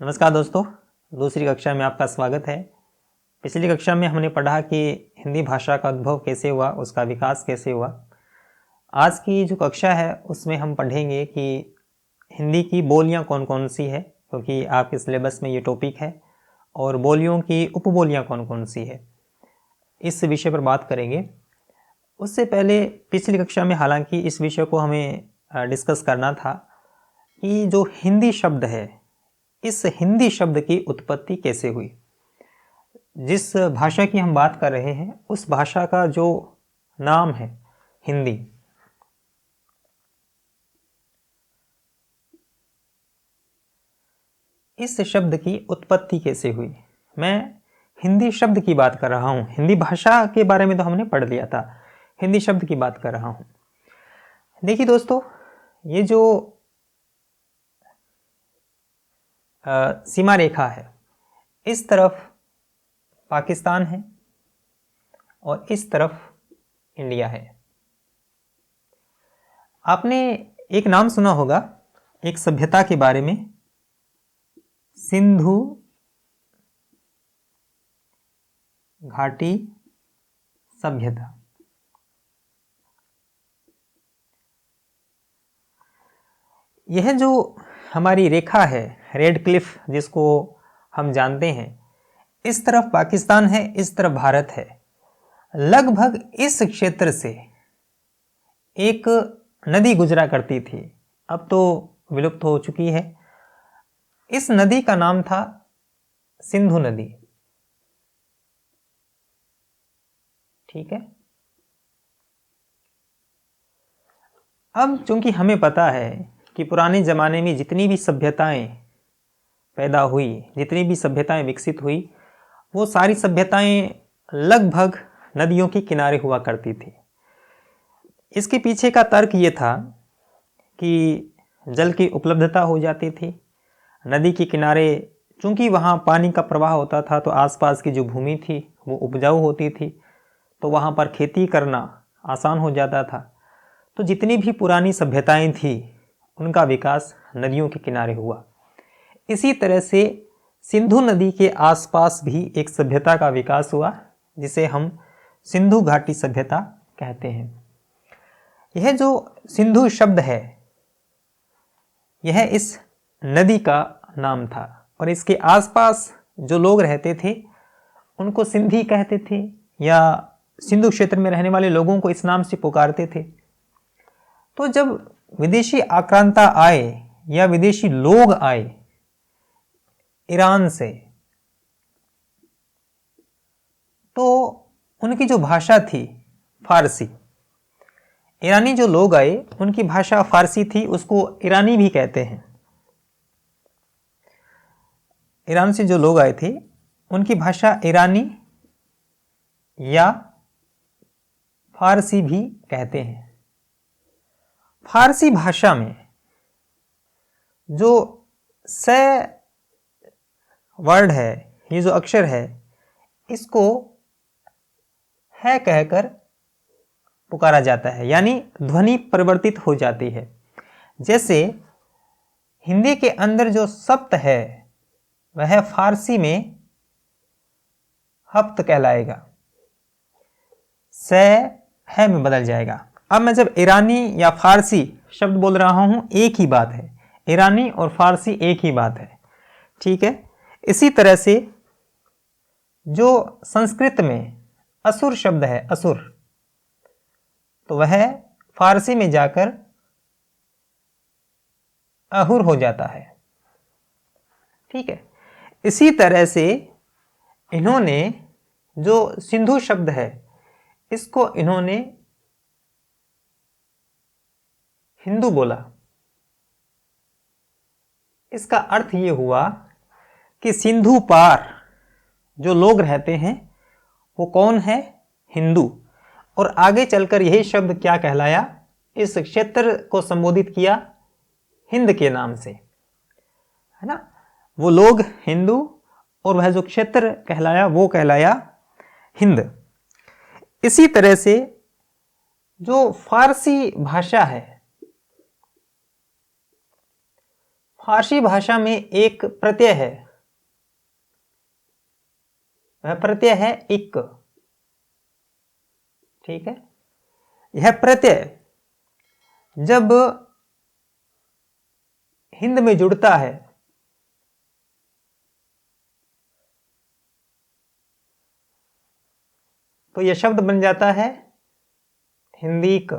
नमस्कार दोस्तों, दूसरी कक्षा में आपका स्वागत है। पिछली कक्षा में हमने पढ़ा कि हिंदी भाषा का उद्भव कैसे हुआ, उसका विकास कैसे हुआ। आज की जो कक्षा है उसमें हम पढ़ेंगे कि हिंदी की बोलियां कौन कौन सी है, क्योंकि आपके सिलेबस में ये टॉपिक है, और बोलियों की उपबोलियां कौन कौन सी है, इस विषय पर बात करेंगे। उससे पहले पिछली कक्षा में हालांकि इस विषय को हमें डिस्कस करना था कि जो हिंदी शब्द है, इस हिंदी शब्द की उत्पत्ति कैसे हुई। जिस भाषा की हम बात कर रहे हैं उस भाषा का जो नाम है हिंदी, इस शब्द की उत्पत्ति कैसे हुई। मैं हिंदी शब्द की बात कर रहा हूं, हिंदी भाषा के बारे में तो हमने पढ़ लिया था, हिंदी शब्द की बात कर रहा हूं। देखिए दोस्तों, ये जो सीमा रेखा है, इस तरफ पाकिस्तान है और इस तरफ इंडिया है। आपने एक नाम सुना होगा एक सभ्यता के बारे में, सिंधु घाटी सभ्यता। यह जो हमारी रेखा है, रेड क्लिफ जिसको हम जानते हैं, इस तरफ पाकिस्तान है, इस तरफ भारत है। लगभग इस क्षेत्र से एक नदी गुजरा करती थी, अब तो विलुप्त हो चुकी है। इस नदी का नाम था सिंधु नदी। ठीक है। अब चूंकि हमें पता है कि पुराने जमाने में जितनी भी सभ्यताएं पैदा हुई, जितनी भी सभ्यताएं विकसित हुई, वो सारी सभ्यताएं लगभग नदियों के किनारे हुआ करती थी। इसके पीछे का तर्क ये था कि जल की उपलब्धता हो जाती थी। नदी के किनारे चूंकि वहाँ पानी का प्रवाह होता था, तो आसपास की जो भूमि थी वो उपजाऊ होती थी, तो वहाँ पर खेती करना आसान हो जाता था। तो जितनी भी पुरानी सभ्यताएं थी उनका विकास नदियों के किनारे हुआ। इसी तरह से सिंधु नदी के आसपास भी एक सभ्यता का विकास हुआ, जिसे हम सिंधु घाटी सभ्यता कहते हैं। यह जो सिंधु शब्द है, यह इस नदी का नाम था, और इसके आसपास जो लोग रहते थे उनको सिंधी कहते थे, या सिंधु क्षेत्र में रहने वाले लोगों को इस नाम से पुकारते थे। तो जब विदेशी आक्रांता आए या विदेशी लोग आए ईरान से, तो उनकी जो भाषा थी फारसी, ईरानी जो लोग आए उनकी भाषा फारसी थी, उसको ईरानी भी कहते हैं। ईरान से जो लोग आए थे उनकी भाषा ईरानी या फारसी भी कहते हैं। फारसी भाषा में जो स वर्ड है, ये जो अक्षर है, इसको है कहकर पुकारा जाता है, यानी ध्वनि परिवर्तित हो जाती है। जैसे हिंदी के अंदर जो सप्त है वह फारसी में हफ्त कहलाएगा, स है में बदल जाएगा। अब मैं जब ईरानी या फारसी शब्द बोल रहा हूं, एक ही बात है, ईरानी और फारसी एक ही बात है। ठीक है। इसी तरह से जो संस्कृत में असुर शब्द है, असुर, तो वह फारसी में जाकर अहुर हो जाता है। ठीक है। इसी तरह से इन्होंने जो सिंधु शब्द है, इसको इन्होंने हिंदू बोला। इसका अर्थ ये हुआ कि सिंधु पार जो लोग रहते हैं वो कौन है? हिंदू। और आगे चलकर यही शब्द क्या कहलाया? इस क्षेत्र को संबोधित किया हिंद के नाम से, है ना। वो लोग हिंदू और वह जो क्षेत्र कहलाया वो कहलाया हिंद। इसी तरह से जो फारसी भाषा है, फारसी भाषा में एक प्रत्यय है, वह प्रत्यय है इक। ठीक है, यह प्रत्यय जब हिंद में जुड़ता है तो यह शब्द बन जाता है हिंदीक।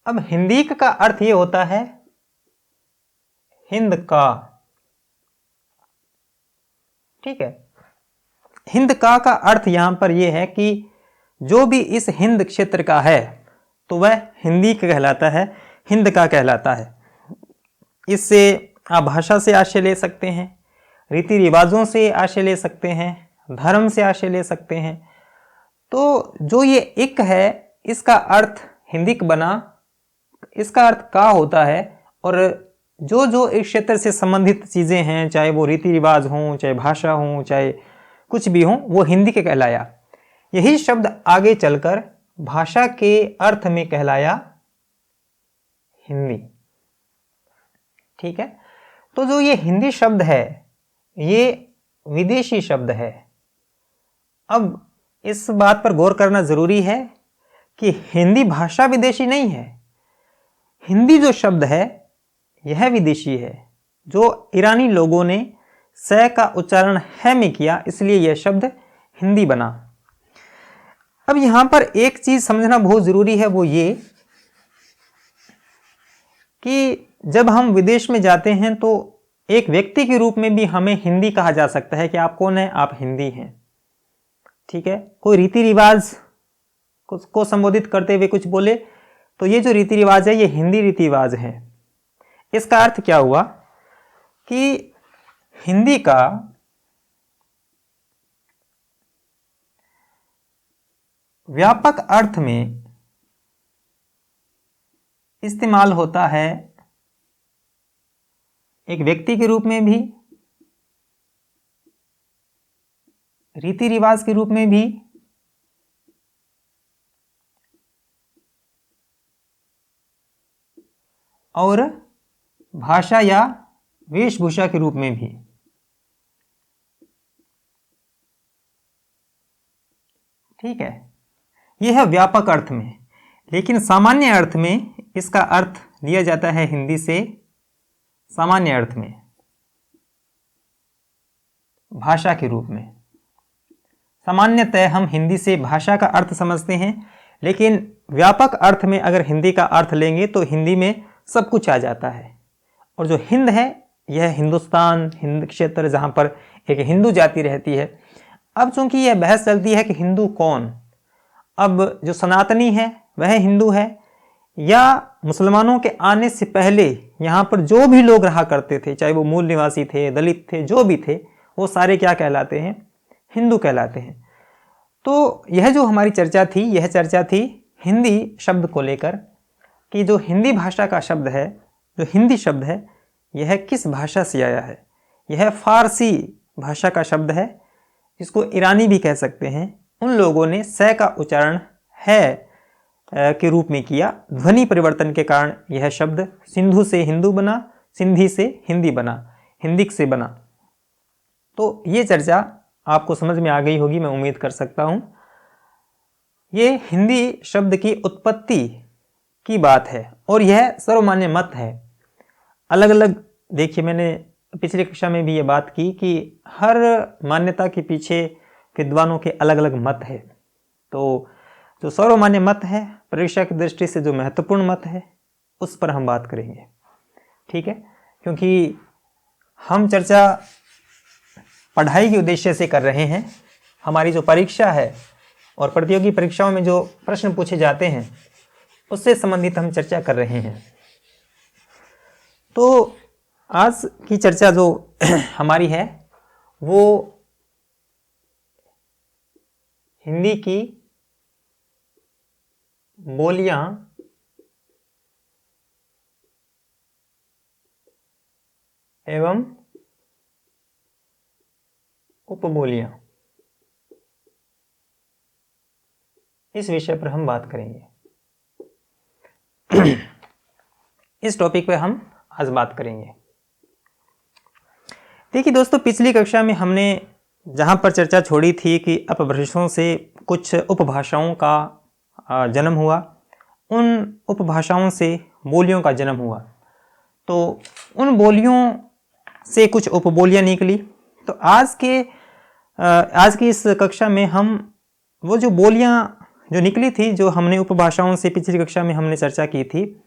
अब हिंदीक का अर्थ यह होता है हिंद का। ठीक है, हिंद का अर्थ यहां पर यह है कि जो भी इस हिंद क्षेत्र का है तो वह हिंदी का कहलाता है, हिंद का कहलाता है। इससे आप भाषा से आशय ले सकते हैं, रीति रिवाजों से आशय ले सकते हैं, धर्म से आशय ले सकते हैं। तो जो ये इक है इसका अर्थ हिंदिक बना, इसका अर्थ का होता है। और जो जो इस क्षेत्र से संबंधित चीज़ें हैं, चाहे वो रीति रिवाज हों, चाहे भाषा हों, चाहे कुछ भी हों, वो हिंदी के कहलाया। यही शब्द आगे चलकर भाषा के अर्थ में कहलाया हिंदी। ठीक है, तो जो ये हिंदी शब्द है ये विदेशी शब्द है। अब इस बात पर गौर करना जरूरी है कि हिंदी भाषा विदेशी नहीं है। हिंदी जो शब्द है यह विदेशी है, जो ईरानी लोगों ने स का उच्चारण है में किया, इसलिए यह शब्द हिंदी बना। अब यहां पर एक चीज समझना बहुत जरूरी है, वो ये कि जब हम विदेश में जाते हैं तो एक व्यक्ति के रूप में भी हमें हिंदी कहा जा सकता है कि आप कौन हैं, आप हिंदी हैं। ठीक है, कोई रीति रिवाज को संबोधित करते हुए कुछ बोले तो ये जो रीति रिवाज है ये हिंदी रीति रिवाज है। इसका अर्थ क्या हुआ कि हिंदी का व्यापक अर्थ में इस्तेमाल होता है एक व्यक्ति के रूप में भी, रीति रिवाज के रूप में भी, और भाषा या वेशभूषा के रूप में भी। ठीक है, यह है व्यापक अर्थ में। लेकिन सामान्य अर्थ में इसका अर्थ लिया जाता है हिंदी से, सामान्य अर्थ में भाषा के रूप में। सामान्यतः हम हिंदी से भाषा का अर्थ समझते हैं, लेकिन व्यापक अर्थ में अगर हिंदी का अर्थ लेंगे तो हिंदी में सब कुछ आ जाता है। और जो हिंद है यह हिंदुस्तान, हिंद क्षेत्र जहाँ पर एक हिंदू जाति रहती है। अब चूंकि यह बहस चलती है कि हिंदू कौन, अब जो सनातनी है वह हिंदू है या मुसलमानों के आने से पहले यहाँ पर जो भी लोग रहा करते थे, चाहे वो मूल निवासी थे, दलित थे, जो भी थे, वो सारे क्या कहलाते हैं, हिंदू कहलाते हैं। तो यह जो हमारी चर्चा थी, यह चर्चा थी हिंदी शब्द को लेकर कि जो हिंदी भाषा का शब्द है, जो हिंदी शब्द है, यह किस भाषा से आया है। यह फारसी भाषा का शब्द है, जिसको ईरानी भी कह सकते हैं। उन लोगों ने स का उच्चारण है के रूप में किया। ध्वनि परिवर्तन के कारण यह शब्द सिंधु से हिंदू बना, सिंधी से हिंदी बना, हिंदिक से बना। तो ये चर्चा आपको समझ में आ गई होगी, मैं उम्मीद कर सकता हूँ। ये हिंदी शब्द की उत्पत्ति की बात है और यह सर्वमान्य मत है। अलग अलग, देखिए मैंने पिछली कक्षा में भी ये बात की कि हर मान्यता के पीछे विद्वानों के अलग अलग मत है। तो जो सर्वमान्य मत है, परीक्षा की दृष्टि से जो महत्वपूर्ण मत है, उस पर हम बात करेंगे। ठीक है, क्योंकि हम चर्चा पढ़ाई के उद्देश्य से कर रहे हैं। हमारी जो परीक्षा है और प्रतियोगी परीक्षाओं में जो प्रश्न पूछे जाते हैं उससे संबंधित हम चर्चा कर रहे हैं। तो आज की चर्चा जो हमारी है वो हिंदी की बोलियां एवं उपबोलियां, इस विषय पर हम बात करेंगे। इस टॉपिक पे हम आज बात करेंगे। देखिए दोस्तों, पिछली कक्षा में हमने जहाँ पर चर्चा छोड़ी थी कि अपभ्रंशों से कुछ उपभाषाओं का जन्म हुआ, उन उपभाषाओं से बोलियों का जन्म हुआ, तो उन बोलियों से कुछ उपबोलियाँ निकली। तो आज की इस कक्षा में हम वो जो बोलियाँ जो निकली थी, जो हमने उपभाषाओं से पिछली कक्षा में हमने चर्चा की थी,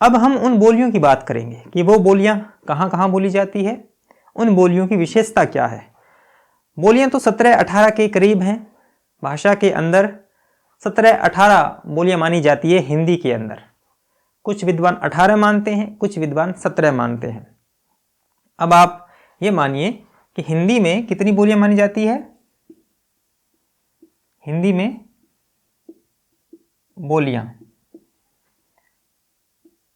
अब हम उन बोलियों की बात करेंगे कि वो बोलियाँ कहाँ कहाँ बोली जाती है, उन बोलियों की विशेषता क्या है। बोलियाँ तो 17-18 के करीब हैं। भाषा के अंदर 17-18 बोलियाँ मानी जाती है हिंदी के अंदर। कुछ विद्वान 18 मानते हैं, कुछ विद्वान 17 मानते हैं। अब आप ये मानिए कि हिंदी में कितनी बोलियाँ मानी जाती है? हिंदी में बोलियाँ,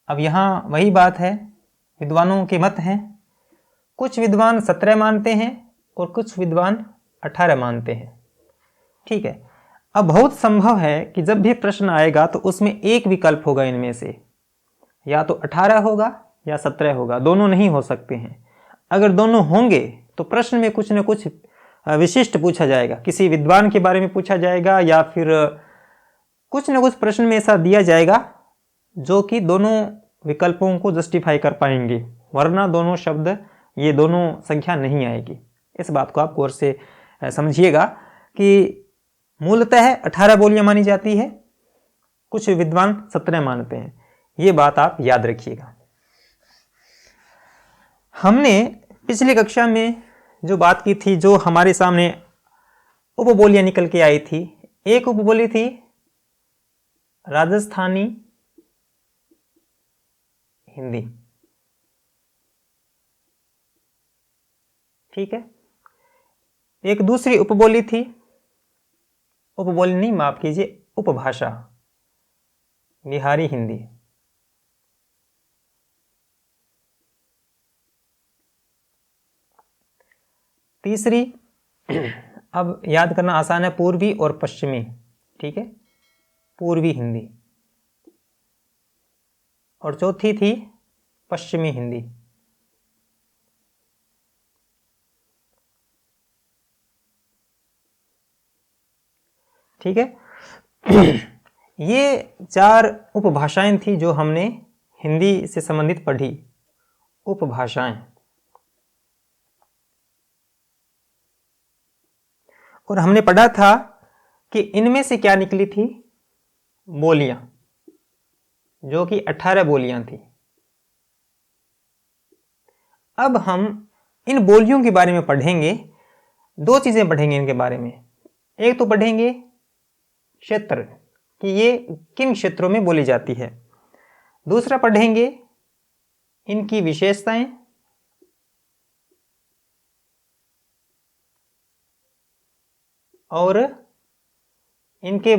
अब यहाँ वही बात है, विद्वानों के मत हैं। कुछ विद्वान 17 मानते हैं और कुछ विद्वान 18 मानते हैं। ठीक है, अब बहुत संभव है कि जब भी प्रश्न आएगा तो उसमें एक विकल्प होगा इनमें से, या तो 18 होगा या 17 होगा, दोनों नहीं हो सकते हैं। अगर दोनों होंगे तो प्रश्न में कुछ न कुछ विशिष्ट पूछा जाएगा, किसी विद्वान के बारे में पूछा जाएगा, या फिर कुछ न कुछ प्रश्न में ऐसा दिया जाएगा जो कि दोनों विकल्पों को जस्टिफाई कर पाएंगे, वरना दोनों शब्द, ये दोनों संख्या नहीं आएगी। इस बात को आप गौर से समझिएगा कि मूलतः 18 बोलियां मानी जाती है, कुछ विद्वान 17 मानते हैं। ये बात आप याद रखिएगा। हमने पिछली कक्षा में जो बात की थी, जो हमारे सामने उपबोलियां निकल के आई थी, एक उपबोली थी राजस्थानी हिंदी। ठीक है, एक दूसरी उपबोली थी, उपबोली नहीं, माफ कीजिए, उपभाषा बिहारी हिंदी। तीसरी, अब याद करना आसान है, पूर्वी और पश्चिमी। ठीक है, पूर्वी हिंदी। और चौथी थी पश्चिमी हिंदी। ठीक है, ये 4 उपभाषाएं थी जो हमने हिंदी से संबंधित पढ़ी, उपभाषाएं। और हमने पढ़ा था कि इनमें से क्या निकली थी? बोलियां, जो कि 18 बोलियां थी। अब हम इन बोलियों के बारे में पढ़ेंगे, 2 चीजें पढ़ेंगे इनके बारे में। एक तो पढ़ेंगे क्षेत्र, कि ये किन क्षेत्रों में बोली जाती है। दूसरा पढ़ेंगे इनकी विशेषताएं, और इनकी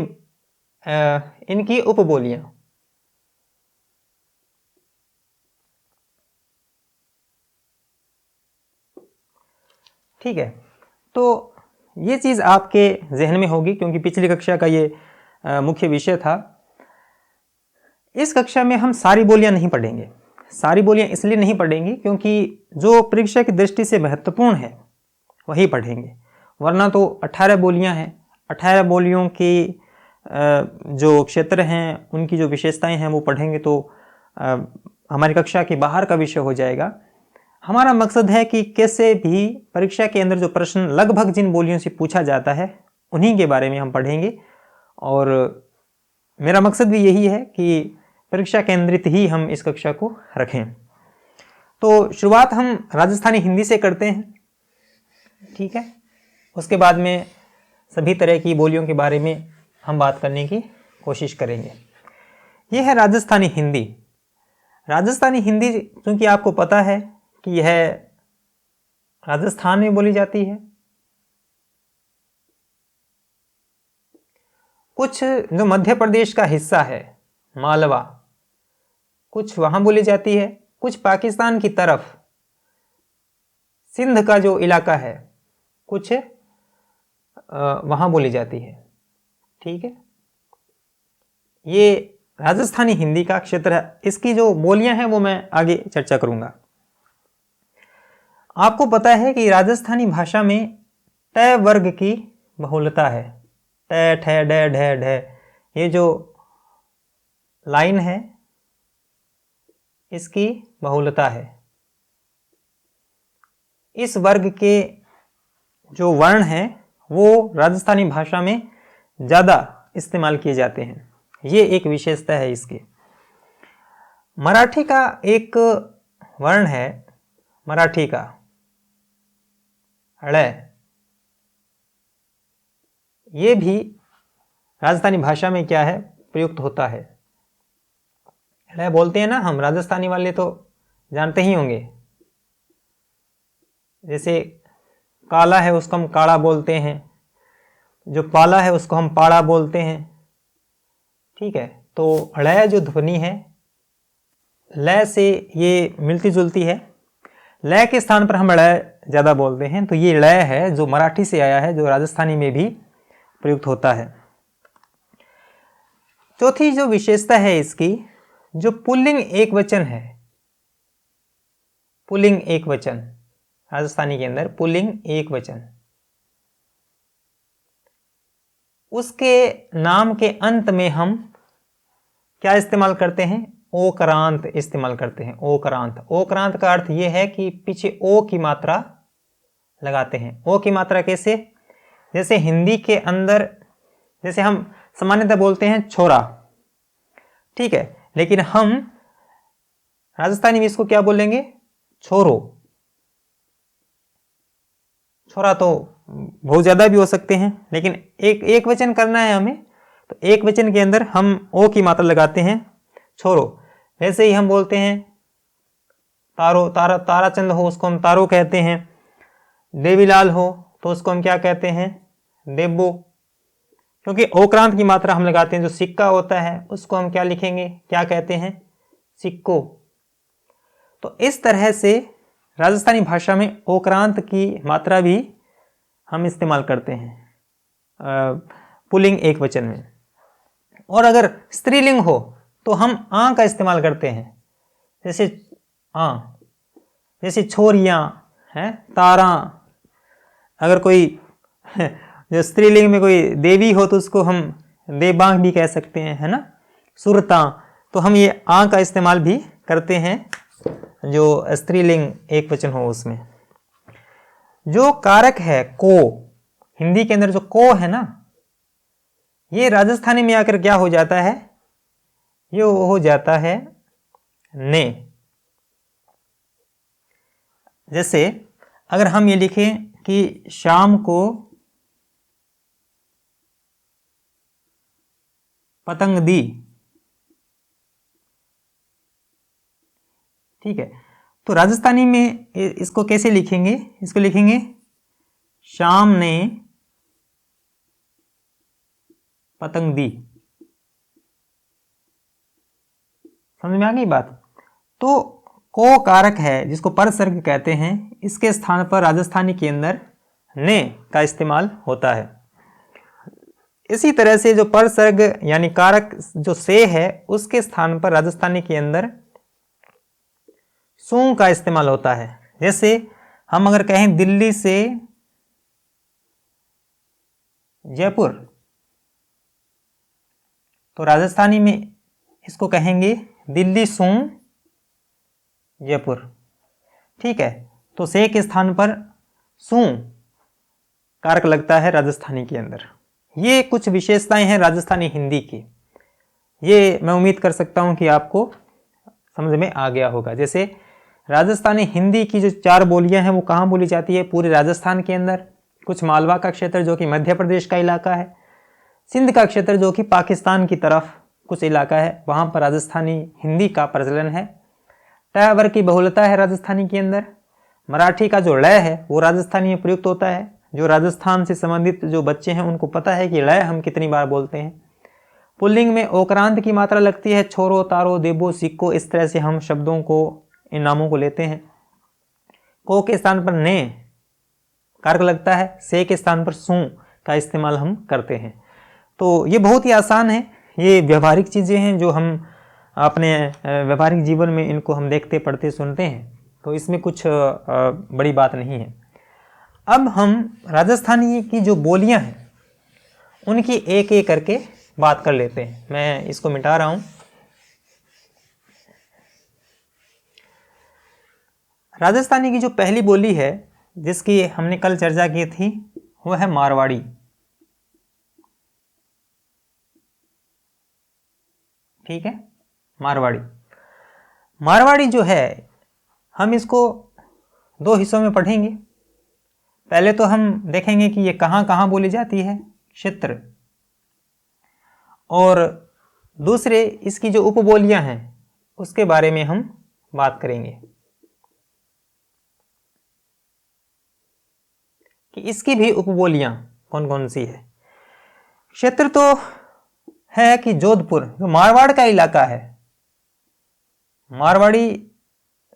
उपबोलियां। ठीक है, तो ये चीज़ आपके जहन में होगी, क्योंकि पिछली कक्षा का ये मुख्य विषय था। इस कक्षा में हम सारी बोलियां नहीं पढ़ेंगे। सारी बोलियां इसलिए नहीं पढ़ेंगे क्योंकि जो परीक्षा की दृष्टि से महत्वपूर्ण है वही पढ़ेंगे, वरना तो 18 बोलियां हैं। 18 बोलियों की जो क्षेत्र हैं, उनकी जो विशेषताएं हैं वो पढ़ेंगे तो हमारी कक्षा के बाहर का विषय हो जाएगा। हमारा मकसद है कि कैसे भी परीक्षा के अंदर जो प्रश्न लगभग जिन बोलियों से पूछा जाता है उन्हीं के बारे में हम पढ़ेंगे, और मेरा मकसद भी यही है कि परीक्षा केंद्रित ही हम इस कक्षा को रखें। तो शुरुआत हम राजस्थानी हिंदी से करते हैं। ठीक है, उसके बाद में सभी तरह की बोलियों के बारे में हम बात करने की कोशिश करेंगे। यह है राजस्थानी हिंदी। राजस्थानी हिंदी, क्योंकि आपको पता है कि यह राजस्थान में बोली जाती है। कुछ जो मध्य प्रदेश का हिस्सा है, मालवा, कुछ वहां बोली जाती है। कुछ पाकिस्तान की तरफ सिंध का जो इलाका है, कुछ वहां बोली जाती है। ठीक है, ये राजस्थानी हिंदी का क्षेत्र है, इसकी जो बोलियां हैं वो मैं आगे चर्चा करूंगा। आपको पता है कि राजस्थानी भाषा में ट वर्ग की बहुलता है। ट, ठ, ड, ढ, ढ, ये जो लाइन है इसकी बहुलता है। इस वर्ग के जो वर्ण हैं वो राजस्थानी भाषा में ज़्यादा इस्तेमाल किए जाते हैं, ये एक विशेषता है इसकी। मराठी का एक वर्ण है, मराठी का ळ, ये भी राजस्थानी भाषा में क्या है, प्रयुक्त होता है। ळ बोलते हैं ना हम, राजस्थानी वाले तो जानते ही होंगे। जैसे काला है उसको हम काड़ा बोलते हैं, जो पाला है उसको हम पाड़ा बोलते हैं, ठीक है। तो ळ जो ध्वनि है ल से ये मिलती जुलती है, ल के स्थान पर हम ळ ज़्यादा बोलते हैं, तो ये ळ है जो मराठी से आया है, जो राजस्थानी में भी प्रयुक्त होता है। चौथी जो विशेषता है इसकी, जो पुल्लिंग एक वचन है, पुल्लिंग एक वचन, राजस्थानी के अंदर पुल्लिंग एक वचन, उसके नाम के अंत में हम क्या इस्तेमाल करते हैं, ओकरांत इस्तेमाल करते हैं। ओकरांत, ओकरांत का अर्थ यह है कि पीछे ओ की मात्रा लगाते हैं। ओ की मात्रा कैसे, जैसे हिंदी के अंदर जैसे हम सामान्यतः बोलते हैं छोरा, ठीक है, लेकिन हम राजस्थानी में इसको क्या बोलेंगे, छोरो। छोरा तो बहुत ज़्यादा भी हो सकते हैं, लेकिन एक वचन करना है हमें, तो एक वचन के अंदर हम ओ की मात्रा लगाते हैं, छोरो। वैसे ही हम बोलते हैं तारो, ताराचंद हो उसको हम तारो कहते हैं। देवीलाल हो तो उसको हम क्या कहते हैं, देबो। क्योंकि ओक्रांत की मात्रा हम लगाते हैं, जो सिक्का होता है उसको हम क्या लिखेंगे, क्या कहते हैं, सिक्को। तो इस तरह से राजस्थानी भाषा में ओक्रांत की मात्रा भी हम इस्तेमाल करते हैं पुल्लिंग एक वचन में। और अगर स्त्रीलिंग हो तो हम आ का इस्तेमाल करते हैं, जैसे आ, जैसे छोरियाँ हैं, तारा। अगर कोई जो स्त्रीलिंग में कोई देवी हो तो उसको हम देवांग भी कह सकते हैं, है ना, सुरता। तो हम ये आ का इस्तेमाल भी करते हैं जो स्त्रीलिंग एक वचन हो उसमें। जो कारक है को, हिंदी के अंदर जो को है ना, ये राजस्थानी में आकर क्या हो जाता है, ये हो जाता है ने। जैसे अगर हम ये लिखें कि शाम को पतंग दी, ठीक है, तो राजस्थानी में इसको कैसे लिखेंगे, इसको लिखेंगे शाम ने पतंग दी। समझ में आ गई बात। तो को कारक है जिसको परसर्ग कहते हैं, इसके स्थान पर राजस्थानी के अंदर ने का इस्तेमाल होता है। इसी तरह से जो परसर्ग यानी कारक जो से है, उसके स्थान पर राजस्थानी के अंदर सू का इस्तेमाल होता है। जैसे हम अगर कहें दिल्ली से जयपुर, तो राजस्थानी में इसको कहेंगे दिल्ली सू जयपुर, ठीक है। तो से के स्थान पर सू कारक लगता है राजस्थानी के अंदर। ये कुछ विशेषताएं हैं राजस्थानी हिंदी की। ये मैं उम्मीद कर सकता हूं कि आपको समझ में आ गया होगा। जैसे राजस्थानी हिंदी की जो 4 बोलियां हैं वो कहाँ बोली जाती है, पूरे राजस्थान के अंदर। कुछ मालवा का क्षेत्र जो कि मध्य प्रदेश का इलाका है, सिंध का क्षेत्र जो कि पाकिस्तान की तरफ कुछ इलाका है, वहाँ पर राजस्थानी हिंदी का प्रचलन है। ट वर्ग की बहुलता है राजस्थानी के अंदर। मराठी का जो ळ है वो राजस्थानी में प्रयुक्त होता है। जो राजस्थान से संबंधित जो बच्चे हैं उनको पता है कि ळ हम कितनी बार बोलते हैं। पुल्लिंग में ओक्रांत की मात्रा लगती है, छोरो, तारो, देबो, सिक्को, इस तरह से हम शब्दों को, इन नामों को लेते हैं। को के स्थान पर ने कारक लगता है, से के स्थान पर सू का इस्तेमाल हम करते हैं। तो ये बहुत ही आसान है, ये व्यवहारिक चीज़ें हैं जो हम अपने व्यवहारिक जीवन में इनको हम देखते पढ़ते सुनते हैं, तो इसमें कुछ बड़ी बात नहीं है। अब हम राजस्थानी की जो बोलियां हैं उनकी एक एक करके बात कर लेते हैं। मैं इसको मिटा रहा हूं। राजस्थानी की जो पहली बोली है जिसकी हमने कल चर्चा की थी वो है मारवाड़ी। ठीक है, मारवाड़ी। मारवाड़ी जो है हम इसको दो हिस्सों में पढ़ेंगे। पहले तो हम देखेंगे कि ये कहाँ कहाँ बोली जाती है, क्षेत्र, और दूसरे इसकी जो उपबोलियां हैं उसके बारे में हम बात करेंगे कि इसकी भी उपबोलियां कौन कौन सी है। क्षेत्र तो है कि जोधपुर जो मारवाड़ का इलाका है, मारवाड़ी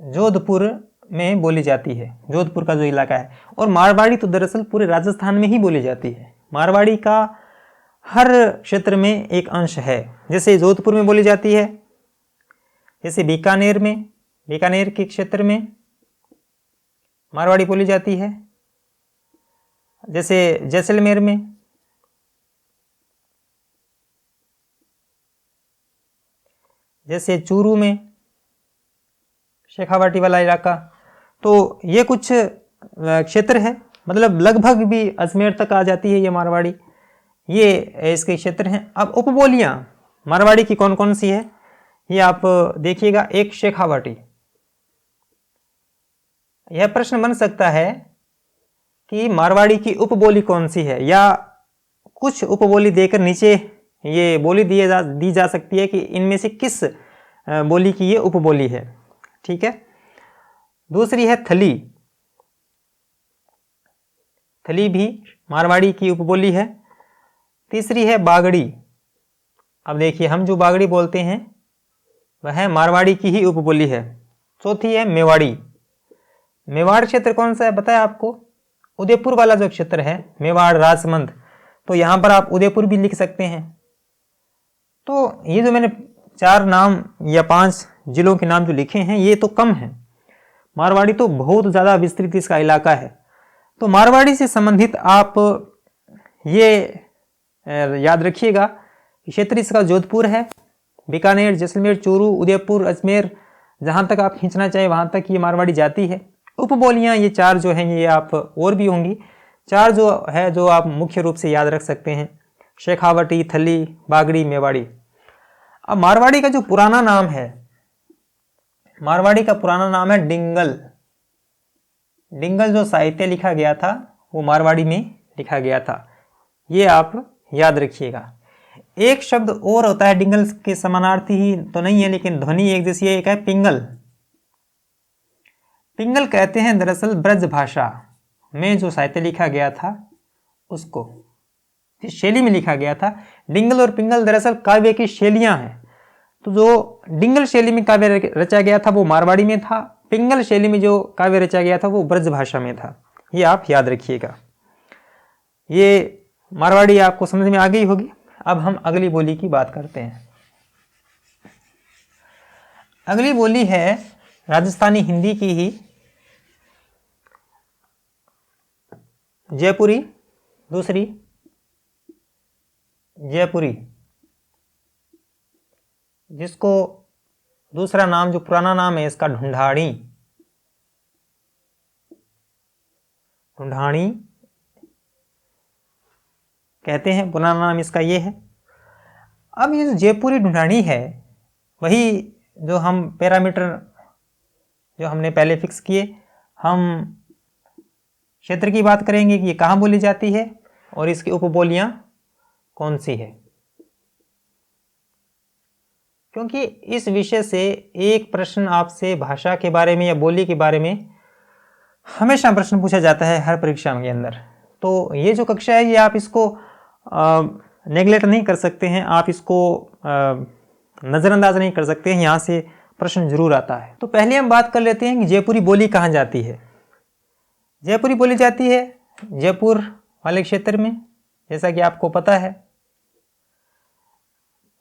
जोधपुर में बोली जाती है, जोधपुर का जो इलाका है। और मारवाड़ी तो दरअसल पूरे राजस्थान में ही बोली जाती है। मारवाड़ी का हर क्षेत्र में एक अंश है। जैसे जोधपुर में बोली जाती है, जैसे बीकानेर में, बीकानेर के क्षेत्र में मारवाड़ी बोली जाती है, जैसे जैसलमेर में, जैसे चूरू में, शेखावाटी वाला इलाका। तो ये कुछ क्षेत्र है, मतलब लगभग भी अजमेर तक आ जाती है ये मारवाड़ी, ये इसके क्षेत्र हैं। अब उपबोलियां मारवाड़ी की कौन कौन सी है ये आप देखिएगा। एक शेखावाटी। यह प्रश्न बन सकता है कि मारवाड़ी की उपबोली कौन सी है, या कुछ उपबोली देकर नीचे ये बोली दी जा सकती है कि इनमें से किस बोली की ये उपबोली है। ठीक है। दूसरी है थली। थली भी मारवाड़ी की उपबोली है। तीसरी है बागड़ी। अब देखिए हम जो बागड़ी बोलते हैं वह मारवाड़ी की ही उपबोली है। चौथी है मेवाड़ी। मेवाड़ क्षेत्र कौन सा है बताया आपको, उदयपुर वाला जो क्षेत्र है, मेवाड़, राजसमंद, तो यहां पर आप उदयपुर भी लिख सकते हैं। तो ये जो मैंने 4 नाम या 5 जिलों के नाम जो लिखे हैं ये तो कम है, मारवाड़ी तो बहुत ज़्यादा विस्तृत इसका इलाका है। तो मारवाड़ी से संबंधित आप ये याद रखिएगा कि क्षेत्र इसका जोधपुर है, बीकानेर, जैसलमेर, चूरू, उदयपुर, अजमेर, जहाँ तक आप खींचना चाहे वहाँ तक ये मारवाड़ी जाती है। उपबोलियाँ ये 4 जो हैं ये आप और भी होंगी, 4 जो है जो आप मुख्य रूप से याद रख सकते हैं, शेखावटी, थली, बागड़ी, मेवाड़ी। अब मारवाड़ी का जो पुराना नाम है, मारवाड़ी का पुराना नाम है डिंगल। डिंगल जो साहित्य लिखा गया था वो मारवाड़ी में लिखा गया था, ये आप याद रखिएगा। एक शब्द और होता है डिंगल के समानार्थी ही तो नहीं है लेकिन ध्वनि एक जैसी है, एक है पिंगल। पिंगल कहते हैं दरअसल ब्रज भाषा में जो साहित्य लिखा गया था उसको, जिस शैली में लिखा गया था। डिंगल और पिंगल दरअसल काव्य की शैलियां हैं। तो जो डिंगल शैली में काव्य रचा गया था वो मारवाड़ी में था, पिंगल शैली में जो काव्य रचा गया था वो ब्रज भाषा में था। ये आप याद रखिएगा। ये मारवाड़ी आपको समझ में आ गई होगी। अब हम अगली बोली की बात करते हैं। अगली बोली है राजस्थानी हिंदी की ही जयपुरी। दूसरी जयपुरी, जिसको दूसरा नाम जो पुराना नाम है इसका ढूंढाड़ी। ढूंढाड़ी कहते हैं, पुराना नाम इसका ये है। अब ये जो जयपुरी ढूंढाड़ी है वही जो हम पैरामीटर जो हमने पहले फिक्स किए, हम क्षेत्र की बात करेंगे कि ये कहाँ बोली जाती है और इसकी उपबोलियां कौन सी है, क्योंकि इस विषय से एक प्रश्न आपसे भाषा के बारे में या बोली के बारे में हमेशा प्रश्न पूछा जाता है हर परीक्षा के अंदर। तो ये जो कक्षा है ये आप इसको नेगलेक्ट नहीं कर सकते हैं, आप इसको नज़रअंदाज नहीं कर सकते हैं, यहाँ से प्रश्न जरूर आता है। तो पहले हम बात कर लेते हैं कि जयपुरी बोली कहाँ जाती है। जयपुरी बोली जाती है जयपुर वाले क्षेत्र में, जैसा कि आपको पता है।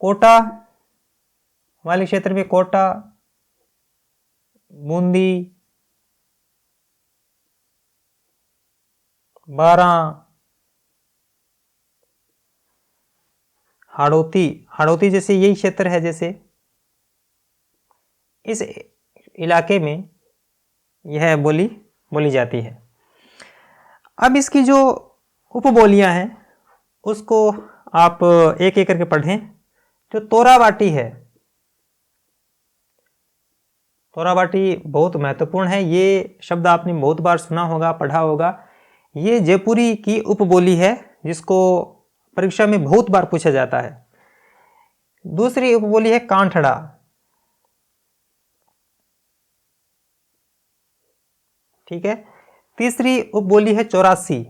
कोटा वाले क्षेत्र में कोटा, बूंदी, बारां, हाड़ौती, हाड़ौती जैसे यही क्षेत्र है, जैसे इस इलाके में यह बोली बोली जाती है। अब इसकी जो उपबोलियां हैं उसको आप एक एक करके पढ़ें। जो तोराबाटी है, तोराबाटी बहुत महत्वपूर्ण है। ये शब्द आपने बहुत बार सुना होगा, पढ़ा होगा। ये जयपुरी की उपबोली है जिसको परीक्षा में बहुत बार पूछा जाता है। दूसरी उपबोली है कांठड़ा, ठीक है। तीसरी उपबोली है चौरासी,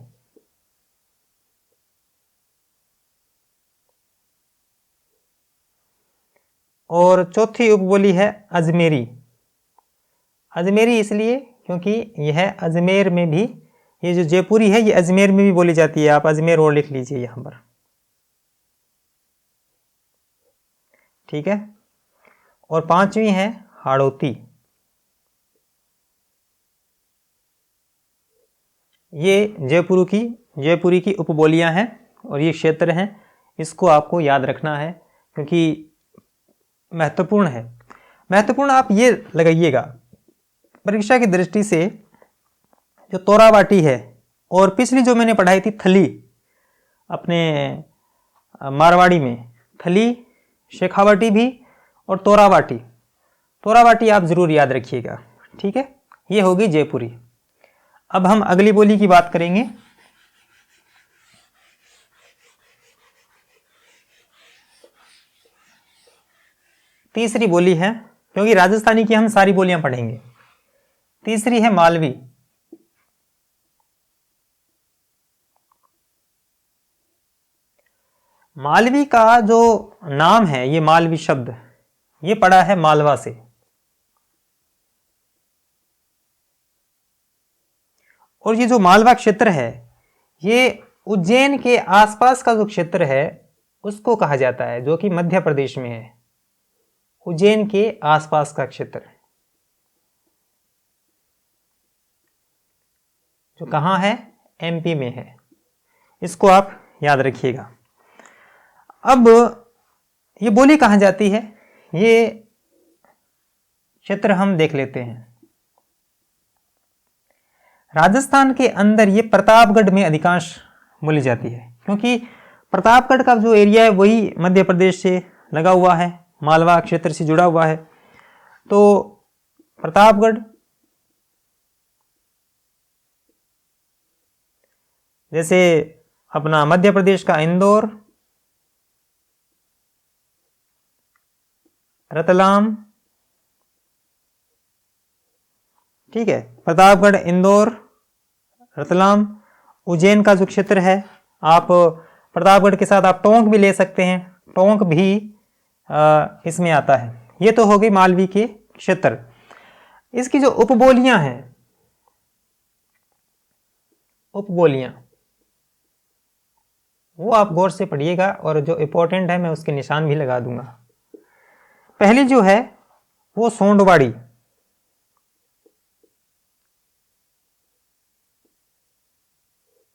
और चौथी उपबोली है अजमेरी। अजमेरी इसलिए क्योंकि यह अजमेर में भी, ये जो जयपुरी है ये अजमेर में भी बोली जाती है। आप अजमेर और लिख लीजिए यहां पर, ठीक है। और पांचवी है हाड़ौती। ये जयपुरी की उपबोलियां हैं और ये क्षेत्र हैं। इसको आपको याद रखना है क्योंकि महत्वपूर्ण है। महत्वपूर्ण आप ये लगाइएगा परीक्षा की दृष्टि से, जो तोराबाटी है और पिछली जो मैंने पढ़ाई थी थली, अपने मारवाड़ी में थली, शेखावाटी भी और तोराबाटी, तोराबाटी आप जरूर याद रखिएगा, ठीक है। ये होगी जयपुरी। अब हम अगली बोली की बात करेंगे। तीसरी बोली है, क्योंकि राजस्थानी की हम सारी बोलियां पढ़ेंगे। तीसरी है मालवी। मालवी का जो नाम है, ये मालवी शब्द, ये पड़ा है मालवा से। और ये जो मालवा क्षेत्र है, ये उज्जैन के आसपास का जो क्षेत्र है उसको कहा जाता है, जो कि मध्य प्रदेश में है। उज्जैन के आसपास का क्षेत्र जो कहाँ है, एमपी में है। इसको आप याद रखिएगा। अब ये बोली कहाँ जाती है, ये क्षेत्र हम देख लेते हैं। राजस्थान के अंदर ये प्रतापगढ़ में अधिकांश बोली जाती है, क्योंकि प्रतापगढ़ का जो एरिया है वही मध्य प्रदेश से लगा हुआ है, मालवा क्षेत्र से जुड़ा हुआ है। तो प्रतापगढ़, जैसे अपना मध्य प्रदेश का इंदौर, रतलाम, ठीक है। प्रतापगढ़, इंदौर, रतलाम, उज्जैन का जो क्षेत्र है, आप प्रतापगढ़ के साथ आप टोंक भी ले सकते हैं, टोंक भी इसमें आता है। ये तो हो गई मालवी के क्षेत्र। इसकी जो उपबोलियां हैं, उपबोलियां वो आप गौर से पढ़िएगा, और जो इंपॉर्टेंट है मैं उसके निशान भी लगा दूंगा। पहली जो है वो सोंडवाड़ी।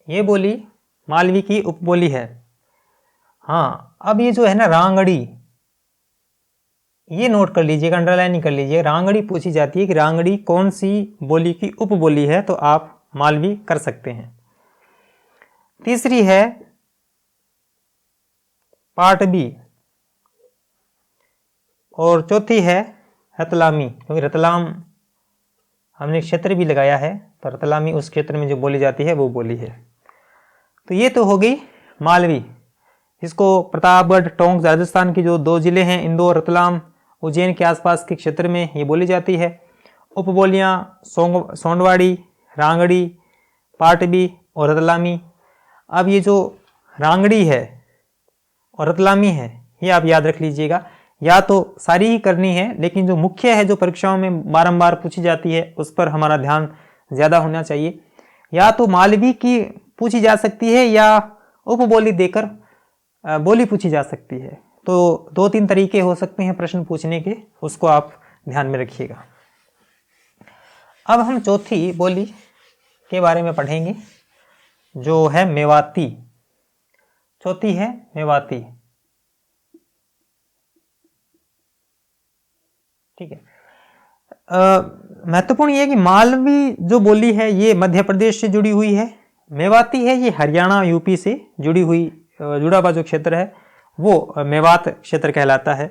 ये बोली मालवी की उपबोली है। हाँ, अब ये जो है ना रांगड़ी, ये नोट कर लीजिएगा, अंडरलाइन कर लीजिएगा। रांगड़ी पूछी जाती है कि रांगड़ी कौन सी बोली की उपबोली है, तो आप मालवी कर सकते हैं। तीसरी है पाटबी, और चौथी है रतलामी, क्योंकि रतलाम हमने क्षेत्र भी लगाया है, तो रतलामी उस क्षेत्र में जो बोली जाती है वो बोली है। तो ये तो हो गई मालवी, इसको प्रतापगढ़, टोंक, राजस्थान के जो 2 जिले हैं, इंदौर, रतलाम, उज्जैन के आसपास के क्षेत्र में ये बोली जाती है। उपबोलियाँ सोंडवाड़ी, रांगड़ी, पाटबी और रतलामी। अब ये जो रांगड़ी है और रतलामी है, ये आप याद रख लीजिएगा। या तो सारी ही करनी है, लेकिन जो मुख्य है, जो परीक्षाओं में बारंबार पूछी जाती है, उस पर हमारा ध्यान ज़्यादा होना चाहिए। या तो मालवी की पूछी जा सकती है, या उपबोली देकर बोली पूछी जा सकती है। तो 2-3 तरीके हो सकते हैं प्रश्न पूछने के, उसको आप ध्यान में रखिएगा। अब हम चौथी बोली के बारे में पढ़ेंगे जो है मेवाती। चौथी है मेवाती। ठीक है। महत्वपूर्ण ये है कि मालवी जो बोली है ये मध्य प्रदेश से जुड़ी हुई है। मेवाती है ये हरियाणा यूपी से जुड़ा हुआ जो क्षेत्र है वो मेवात क्षेत्र कहलाता है।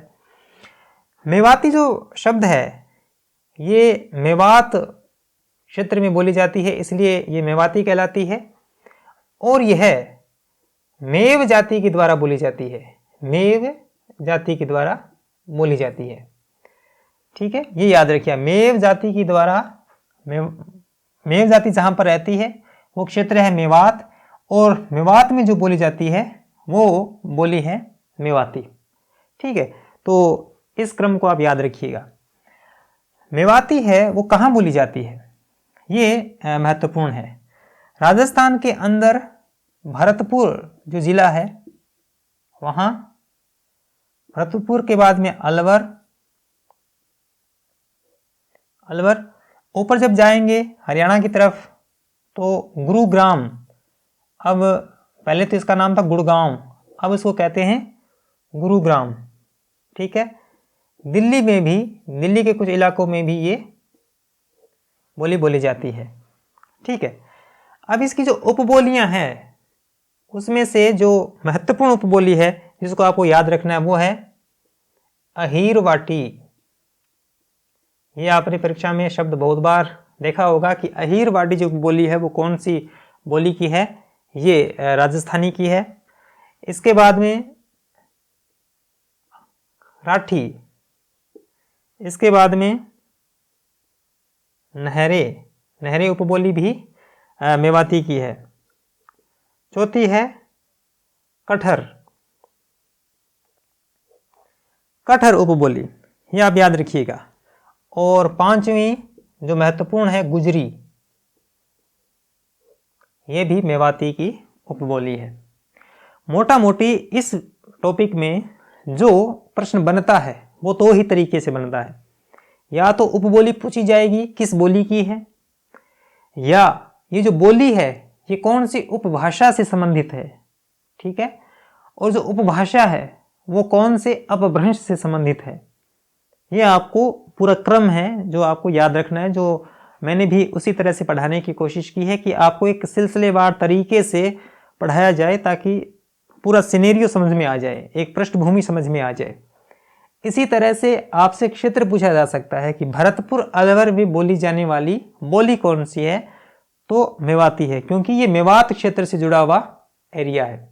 मेवाती जो शब्द है ये मेवात क्षेत्र में बोली जाती है, इसलिए ये मेवाती कहलाती है। और यह मेव जाति के द्वारा बोली जाती है। मेव जाति के द्वारा बोली जाती है। ठीक है, ये याद रखिए। मेव जाति के द्वारा, मेव जाति जहां पर रहती है वो क्षेत्र है मेवात, और मेवात में जो बोली जाती है वो बोली है मेवाती। ठीक है, तो इस क्रम को आप याद रखिएगा। मेवाती है वो कहाँ बोली जाती है, ये महत्वपूर्ण है। राजस्थान के अंदर भरतपुर जो जिला है वहाँ, भरतपुर के बाद में अलवर, ऊपर जब जाएंगे हरियाणा की तरफ तो गुरुग्राम, अब पहले तो इसका नाम था गुड़गांव, अब इसको कहते हैं गुरुग्राम। ठीक है, दिल्ली में भी, दिल्ली के कुछ इलाकों में भी ये बोली बोली जाती है। ठीक है, अब इसकी जो उपबोलियां हैं उसमें से जो महत्वपूर्ण उपबोली है जिसको आपको याद रखना है वो है अहीरवाटी। ये आपने परीक्षा में शब्द बहुत बार देखा होगा कि अहीरवाटी जो बोली है वो कौन सी बोली की है, ये राजस्थानी की है। इसके बाद में राठी, इसके बाद में नहरे उपबोली भी मेवाती की है। चौथी है कठर उपबोली, ये आप याद रखिएगा। और पांचवी जो महत्वपूर्ण है गुजरी, ये भी मेवाती की उपबोली है। मोटा मोटी इस टॉपिक में जो प्रश्न बनता है वो दो ही तरीके से बनता है, या तो उपबोली पूछी जाएगी किस बोली की है, या ये जो बोली है ये कौन सी उपभाषा से संबंधित है। ठीक है, और जो उपभाषा है वो कौन से अपभ्रंश से संबंधित है। ये आपको पूरा क्रम है जो आपको याद रखना है, जो मैंने भी उसी तरह से पढ़ाने की कोशिश की है कि आपको एक सिलसिलेवार तरीके से पढ़ाया जाए ताकि पूरा सिनेरियो समझ में आ जाए, एक पृष्ठभूमि समझ में आ जाए। इसी तरह से आपसे क्षेत्र पूछा जा सकता है कि भरतपुर अलवर में बोली जाने वाली बोली कौन सी है, तो मेवाती है, क्योंकि ये मेवात क्षेत्र से जुड़ा हुआ एरिया है।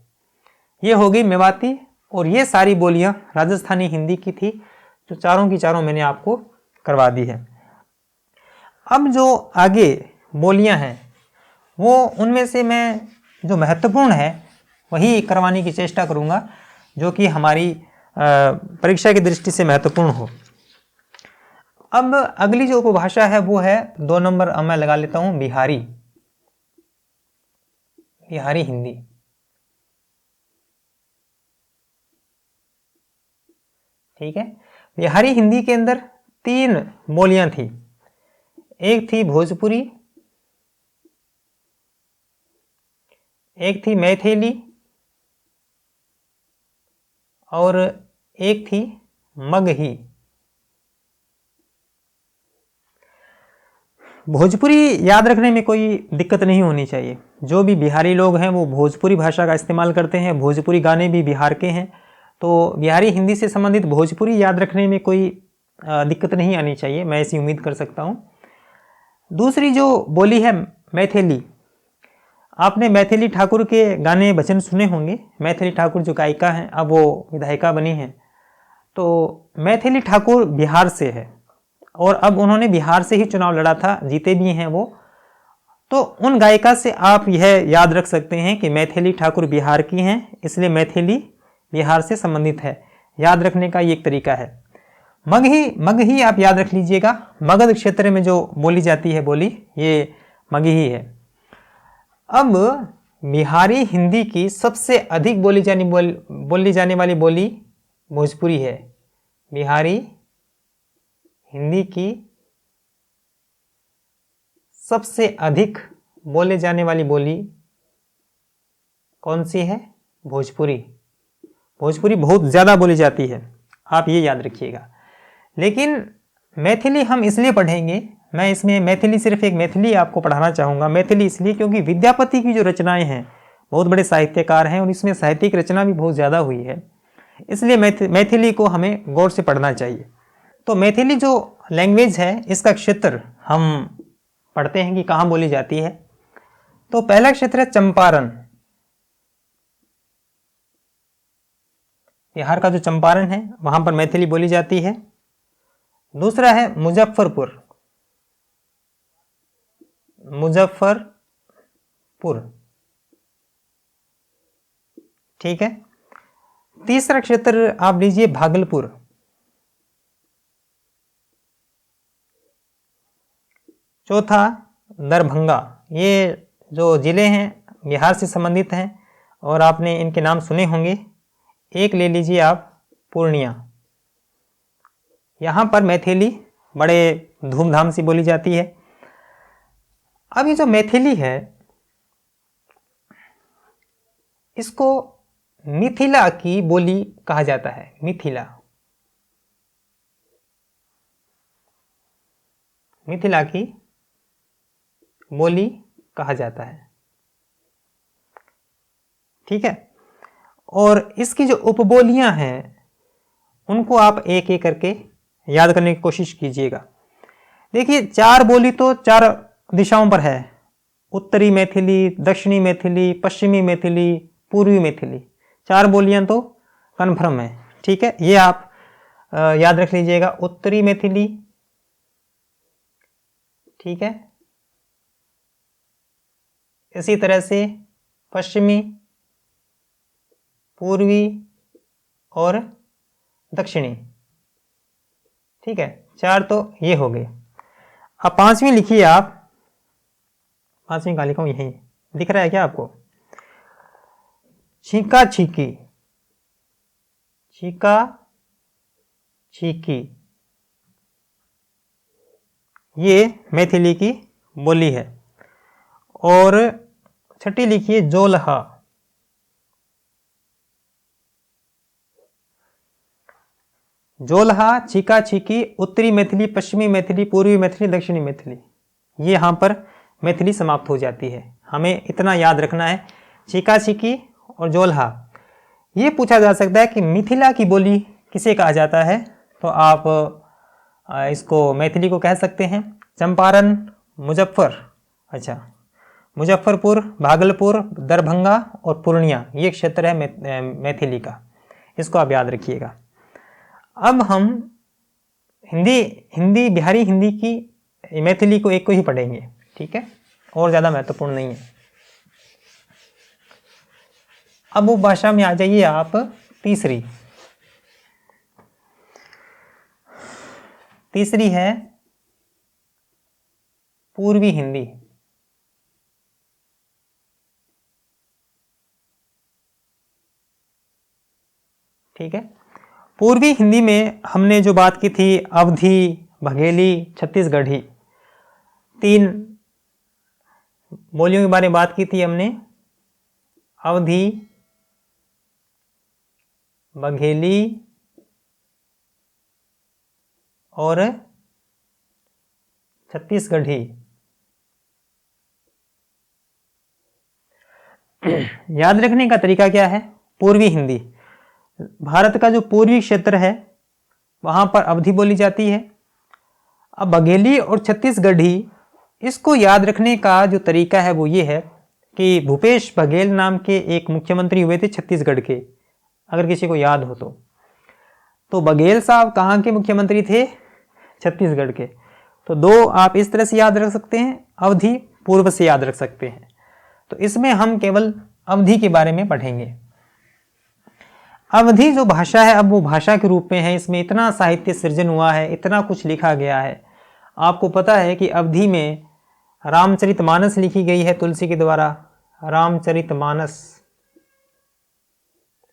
ये हो गई मेवाती, और ये सारी बोलियां राजस्थानी हिंदी की थी जो चारों की चारों मैंने आपको करवा दी है। अब जो आगे बोलियां हैं वो उनमें से मैं जो महत्वपूर्ण है वही करवाने की चेष्टा करूंगा जो कि हमारी परीक्षा की दृष्टि से महत्वपूर्ण हो। अब अगली जो उपभाषा है वो है 2 नंबर, अब मैं लगा लेता हूं बिहारी हिंदी। ठीक है, बिहारी हिंदी के अंदर 3 बोलियां थी। एक थी भोजपुरी, एक थी मैथिली, और एक थी मगही। भोजपुरी याद रखने में कोई दिक्कत नहीं होनी चाहिए। जो भी बिहारी लोग हैं वो भोजपुरी भाषा का इस्तेमाल करते हैं, भोजपुरी गाने भी बिहार के हैं, तो बिहारी हिंदी से संबंधित भोजपुरी याद रखने में कोई दिक्कत नहीं आनी चाहिए, मैं ऐसी उम्मीद कर सकता हूँ। दूसरी जो बोली है मैथिली, आपने मैथिली ठाकुर के गाने भजन सुने होंगे। मैथिली ठाकुर जो गायिका हैं, अब वो विधायिका बनी हैं, तो मैथिली ठाकुर बिहार से है और अब उन्होंने बिहार से ही चुनाव लड़ा था, जीते भी हैं वो। तो उन गायिका से आप यह याद रख सकते हैं कि मैथिली ठाकुर बिहार की हैं, इसलिए मैथिली बिहार से संबंधित है। याद रखने का ये एक तरीका है। मगही आप याद रख लीजिएगा, मगध क्षेत्र में जो बोली जाती है बोली, ये मगही है। अब बिहारी हिंदी की सबसे अधिक बोली जाने वाली बोली भोजपुरी है। बिहारी हिंदी की सबसे अधिक बोले जाने वाली बोली कौन सी है? भोजपुरी। भोजपुरी बहुत ज़्यादा बोली जाती है, आप ये याद रखिएगा। लेकिन मैथिली हम इसलिए पढ़ेंगे, मैं इसमें मैथिली सिर्फ एक मैथिली आपको पढ़ाना चाहूँगा। मैथिली इसलिए क्योंकि विद्यापति की जो रचनाएं हैं, बहुत बड़े साहित्यकार हैं और इसमें साहित्यिक रचना भी बहुत ज़्यादा हुई है, इसलिए मैथिली को हमें गौर से पढ़ना चाहिए। तो मैथिली जो लैंग्वेज है, इसका क्षेत्र हम पढ़ते हैं कि कहाँ बोली जाती है। तो पहला क्षेत्र है चंपारण, बिहार का जो चंपारण है वहाँ पर मैथिली बोली जाती है। दूसरा है मुजफ्फरपुर, मुजफ्फरपुर, ठीक है। तीसरा क्षेत्र आप लीजिए भागलपुर, चौथा दरभंगा। ये जो ज़िले हैं बिहार से संबंधित हैं और आपने इनके नाम सुने होंगे। एक ले लीजिए आप पूर्णिया, यहाँ पर मैथिली बड़े धूमधाम से बोली जाती है। अब ये जो मैथिली है, इसको मिथिला की बोली कहा जाता है। मिथिला, मिथिला की बोली कहा जाता है, ठीक है। और इसकी जो उपबोलियां हैं उनको आप एक एक करके याद करने की कोशिश कीजिएगा। देखिए, चार बोली तो चार दिशाओं पर है, उत्तरी मैथिली, दक्षिणी मैथिली, पश्चिमी मैथिली, पूर्वी मैथिली। चार बोलियां तो कन्फर्म है, ठीक है। ये आप याद रख लीजिएगा, उत्तरी मैथिली, ठीक है। इसी तरह से पश्चिमी, पूर्वी और दक्षिणी, ठीक है। चार तो ये हो गए। अब पांचवी लिखिए आप, पांचवी कहाँ लिखा हूं, यही दिख रहा है क्या आपको? छीका छीकी, छीका छीकी, ये मैथिली की बोली है। और छठी लिखिए जोलहा, जोलहा, छीका छीकी, उत्तरी मैथिली, पश्चिमी मैथिली, पूर्वी मैथिली, दक्षिणी मैथिली, ये यहाँ पर मैथिली समाप्त हो जाती है। हमें इतना याद रखना है, छीका छीकी और जोलहा। ये पूछा जा सकता है कि मिथिला की बोली किसे कहा जाता है, तो आप इसको मैथिली को कह सकते हैं। चंपारण, मुजफ्फरपुर, भागलपुर, दरभंगा और पूर्णिया, ये क्षेत्र है मैथिली का, इसको आप याद रखिएगा। अब हम हिंदी बिहारी हिंदी की मैथिली को एक को ही पढ़ेंगे, ठीक है, और ज़्यादा महत्वपूर्ण नहीं है। अब वो भाषा में आ जाइए आप तीसरी है पूर्वी हिंदी, ठीक है। पूर्वी हिंदी में हमने जो बात की थी, अवधी, बघेली, छत्तीसगढ़ी, तीन बोलियों के बारे में बात की थी हमने। अवधी, बघेली और छत्तीसगढ़ी। याद रखने का तरीका क्या है? पूर्वी हिंदी, भारत का जो पूर्वी क्षेत्र है वहाँ पर अवधी बोली जाती है। अब बघेली और छत्तीसगढ़ी, इसको याद रखने का जो तरीका है वो ये है कि भूपेश बघेल नाम के एक मुख्यमंत्री हुए थे छत्तीसगढ़ के, अगर किसी को याद हो तो बघेल साहब कहाँ के मुख्यमंत्री थे? छत्तीसगढ़ के। तो दो आप इस तरह से याद रख सकते हैं, अवधी पूर्व से याद रख सकते हैं। तो इसमें हम केवल अवधी के बारे में पढ़ेंगे। अवधी जो भाषा है, अब वो भाषा के रूप में है, इसमें इतना साहित्य सृजन हुआ है, इतना कुछ लिखा गया है। आपको पता है कि अवधी में रामचरितमानस लिखी गई है तुलसी के द्वारा। रामचरितमानस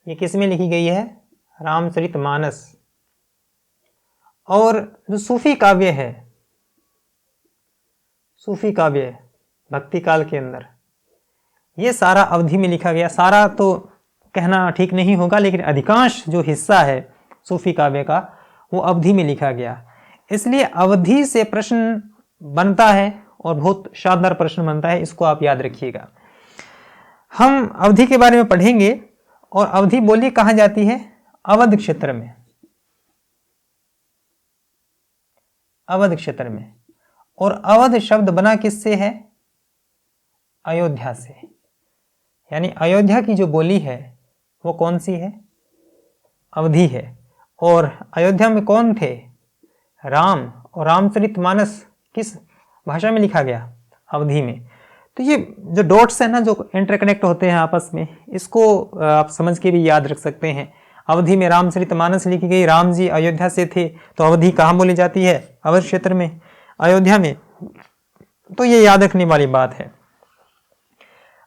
ये किस में लिखी गई है? रामचरितमानस। और जो सूफी काव्य है, सूफी काव्य भक्ति काल के अंदर, ये सारा अवधि में लिखा गया। सारा तो कहना ठीक नहीं होगा, लेकिन अधिकांश जो हिस्सा है सूफी काव्य का वो अवधि में लिखा गया। इसलिए अवधि से प्रश्न बनता है और बहुत शानदार प्रश्न बनता है, इसको आप याद रखिएगा। हम अवधि के बारे में पढ़ेंगे। और अवधि बोली कहाँ जाती है? अवध क्षेत्र में, अवध क्षेत्र में। और अवध शब्द बना किससे है? अयोध्या से। यानी अयोध्या की जो बोली है वो कौन सी है? अवधि है। और अयोध्या में कौन थे? राम। और रामचरितमानस किस भाषा में लिखा गया? अवधि में। तो ये जो डॉट्स है ना, जो इंटरकनेक्ट होते हैं आपस में, इसको आप समझ के भी याद रख सकते हैं। अवधि में रामचरितमानस लिखी गई, राम जी अयोध्या से थे, तो अवधि कहाँ बोली जाती है? अवध क्षेत्र में, अयोध्या में। तो ये याद रखने वाली बात है।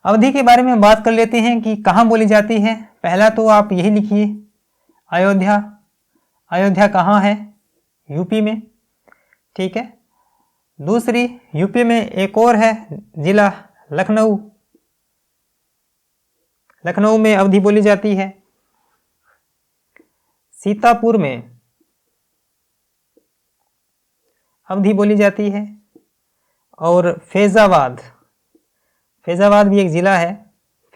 अवधि के बारे में बात कर लेते हैं कि कहाँ बोली जाती है। पहला तो आप यही लिखिए, अयोध्या। अयोध्या कहाँ है? यूपी में, ठीक है। दूसरी, यूपी में एक और है जिला, लखनऊ। लखनऊ में अवधि बोली जाती है। सीतापुर में अवधि बोली जाती है। और फैजाबाद, फैजाबाद भी एक जिला है,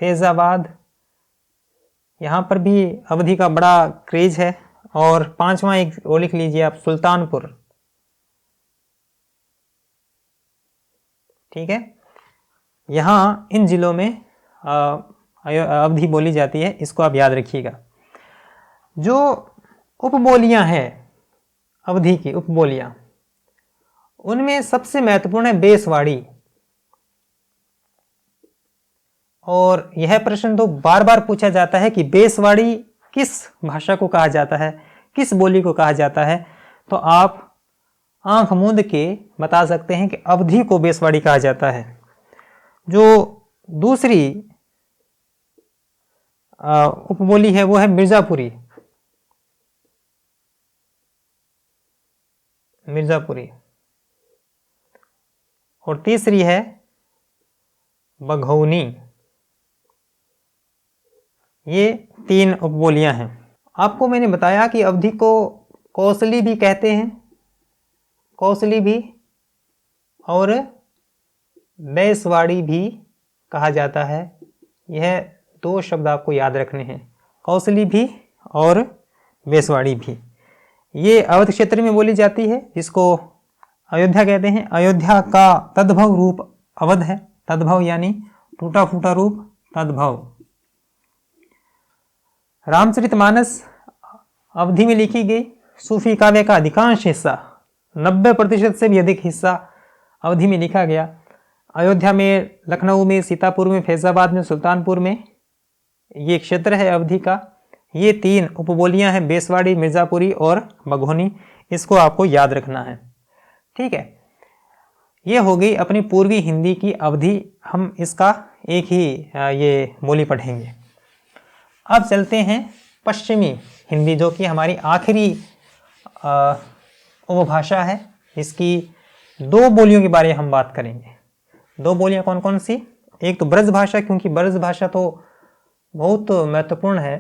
फैजाबाद, यहाँ पर भी अवधि का बड़ा क्रेज है। और पांचवा एक और लिख लीजिए आप, सुल्तानपुर, ठीक है। यहाँ इन जिलों में अवधि बोली जाती है, इसको आप याद रखिएगा। जो उपबोलियां हैं अवधि की, उपबोलियां, उनमें सबसे महत्वपूर्ण है बेसवाड़ी। और यह प्रश्न तो बार बार पूछा जाता है कि बेसवाड़ी किस भाषा को कहा जाता है, किस बोली को कहा जाता है। तो आप आंख मूंद के बता सकते हैं कि अवधि को बेसवाड़ी कहा जाता है। जो दूसरी उपबोली है वो है मिर्जापुरी, मिर्जापुरी। और तीसरी है बघौनी। ये तीन उपबोलियां हैं। आपको मैंने बताया कि अवधि को कौशली भी कहते हैं, कौशली भी, और बेसवाड़ी भी कहा जाता है। यह दो शब्द आपको याद रखने हैं, कौशली भी और बेसवाड़ी भी। ये अवध क्षेत्र में बोली जाती है, जिसको अयोध्या कहते हैं। अयोध्या का तद्भव रूप अवध है। तद्भव यानी टूटा फूटा रूप, तद्भव। रामचरितमानस अवधि में लिखी गई सूफी काव्य का अधिकांश हिस्सा, 90% से भी अधिक हिस्सा अवधि में लिखा गया। अयोध्या में, लखनऊ में, सीतापुर में, फैजाबाद में, सुल्तानपुर में ये क्षेत्र है अवधि का। ये तीन उपबोलियां हैं, बेसवाड़ी, मिर्जापुरी और बघौनी। इसको आपको याद रखना है, ठीक है। ये हो गई अपनी पूर्वी हिंदी की अवधि। हम इसका एक ही ये बोली पढ़ेंगे। अब चलते हैं पश्चिमी हिंदी, जो कि हमारी आखिरी उपभाषा है। इसकी दो बोलियों के बारे में हम बात करेंगे। दो बोलियां कौन कौन सी? एक तो ब्रज भाषा, क्योंकि ब्रज भाषा तो बहुत महत्वपूर्ण है।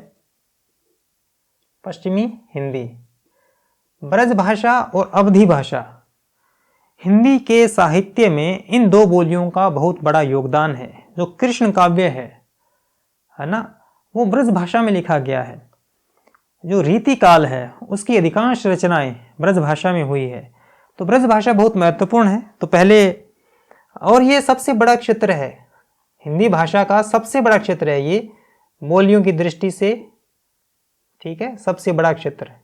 पश्चिमी हिंदी, ब्रज भाषा और अवधी भाषा। हिंदी के साहित्य में इन दो बोलियों का बहुत बड़ा योगदान है। जो कृष्ण काव्य है ना, वो ब्रज भाषा में लिखा गया है। जो रीति काल है उसकी अधिकांश रचनाएं ब्रज भाषा में हुई है। तो ब्रज भाषा बहुत महत्वपूर्ण है। तो पहले, और ये सबसे बड़ा क्षेत्र है, हिंदी भाषा का सबसे बड़ा क्षेत्र है ये, बोलियों की दृष्टि से, ठीक है, सबसे बड़ा क्षेत्र है,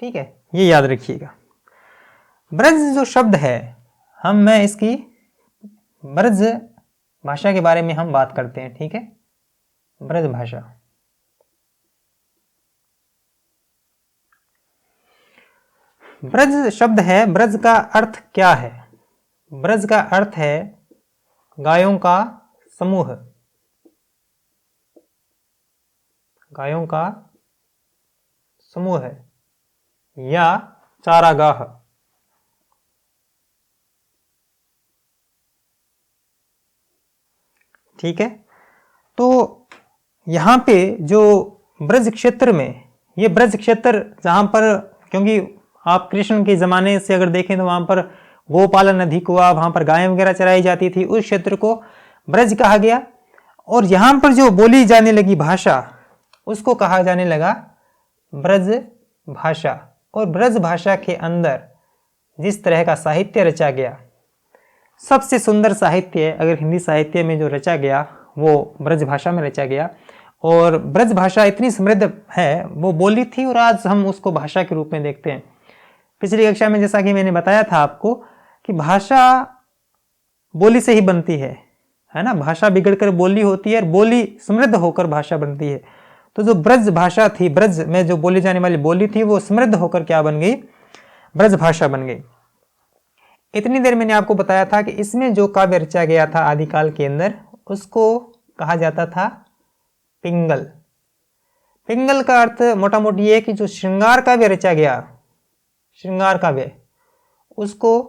ठीक है, ये याद रखिएगा। ब्रज जो शब्द है, मैं इसकी ब्रज भाषा के बारे में हम बात करते हैं, ठीक है। ब्रज भाषा, ब्रज शब्द है, ब्रज का अर्थ क्या है? ब्रज का अर्थ है गायों का समूह। गायों का समूह है या चारागाह। ठीक है, तो यहाँ पे जो ब्रज क्षेत्र में, ये ब्रज क्षेत्र जहाँ पर, क्योंकि आप कृष्ण के ज़माने से अगर देखें तो वहाँ पर गोपालन अधिक हुआ, वहाँ पर गायें वगैरह चराई जाती थी, उस क्षेत्र को ब्रज कहा गया। और यहाँ पर जो बोली जाने लगी भाषा, उसको कहा जाने लगा ब्रज भाषा। और ब्रज भाषा के अंदर जिस तरह का साहित्य रचा गया, सबसे सुंदर साहित्य अगर हिंदी साहित्य में जो रचा गया वो ब्रज भाषा में रचा गया। और ब्रज भाषा इतनी समृद्ध है, वो बोली थी और आज हम उसको भाषा के रूप में देखते हैं। पिछली कक्षा में जैसा कि मैंने बताया था आपको कि भाषा बोली से ही बनती है ना। भाषा बिगड़कर बोली होती है और बोली समृद्ध होकर भाषा बनती है। तो जो ब्रज भाषा थी, ब्रज में जो बोली जाने वाली बोली थी, वो समृद्ध होकर क्या बन गई? ब्रज भाषा बन गई। इतनी देर मैंने आपको बताया था कि इसमें जो काव्य रचा गया था आदिकाल के अंदर, उसको कहा जाता था पिंगल। पिंगल का अर्थ मोटा मोटी ये है कि जो श्रृंगार काव्य रचा गया, श्रृंगार काव्य, उसको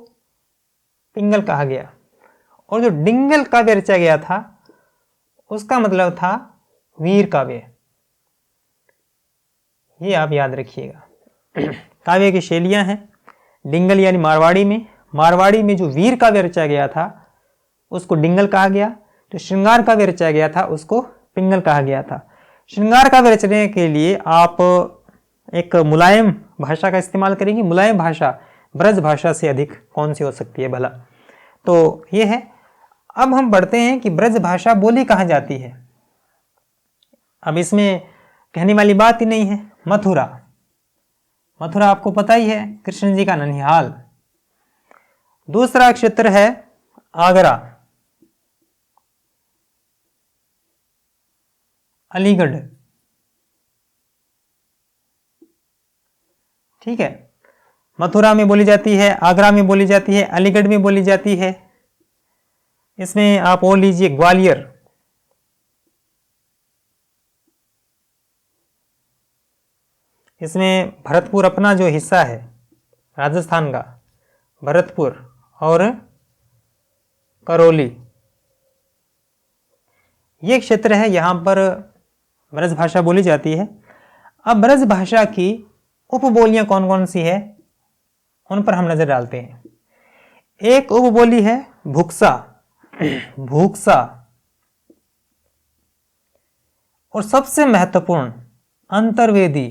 पिंगल कहा गया। और जो डिंगल काव्य रचा गया था, उसका मतलब था वीर काव्य। ये आप याद रखिएगा। काव्य की शैलियां हैं। डिंगल यानी मारवाड़ी में जो वीर काव्य रचा गया था उसको डिंगल कहा गया। जो श्रृंगार काव्य रचा गया था उसको पिंगल कहा गया था। श्रृंगार काव्य रचने के लिए आप एक मुलायम भाषा का इस्तेमाल करेंगे। मुलायम भाषा ब्रज भाषा से अधिक कौन सी हो सकती है भला? तो ये है। अब हम बढ़ते हैं कि ब्रज भाषा बोली कहाँ जाती है। अब इसमें कहने वाली बात ही नहीं है। मथुरा आपको पता ही है, कृष्ण जी का ननिहाल। दूसरा क्षेत्र है आगरा, अलीगढ़। ठीक है, मथुरा में बोली जाती है, आगरा में बोली जाती है, अलीगढ़ में बोली जाती है। इसमें आप और लीजिए ग्वालियर, इसमें भरतपुर अपना जो हिस्सा है राजस्थान का, भरतपुर और करौली, ये क्षेत्र है, यहाँ पर ब्रज भाषा बोली जाती है। अब ब्रज भाषा की उपबोलियां कौन कौन सी है, उन पर हम नजर डालते हैं। एक उपबोली है भुक्सा, भूक्सा। और सबसे महत्वपूर्ण अंतर्वेदी।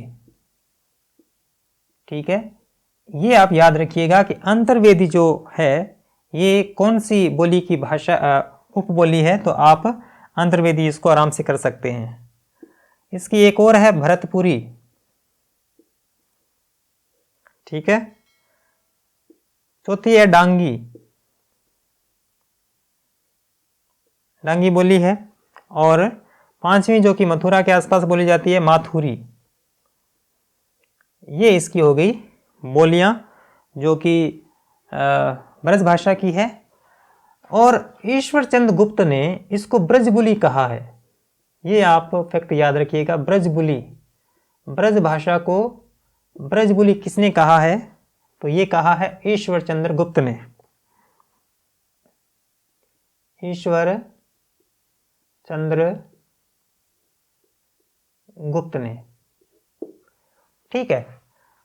ठीक है, ये आप याद रखिएगा कि अंतर्वेदी जो है ये कौन सी बोली की भाषा उपबोली है, तो आप अंतर्वेदी इसको आराम से कर सकते हैं। इसकी एक और है भरतपुरी। ठीक है, चौथी है डांगी, डांगी बोली है। और पांचवी जो कि मथुरा के आसपास बोली जाती है, माथुरी। ये इसकी हो गई बोलियां जो कि ब्रज भाषा की है। और ईश्वर चंद्र गुप्त ने इसको ब्रजबुली कहा है। ये आप फैक्ट याद रखिएगा, ब्रजबुली। ब्रज भाषा को ब्रजबुली किसने कहा है? तो ये कहा है ईश्वर चंद्र गुप्त ने। ईश्वर चंद्र गुप्त ने। ठीक है,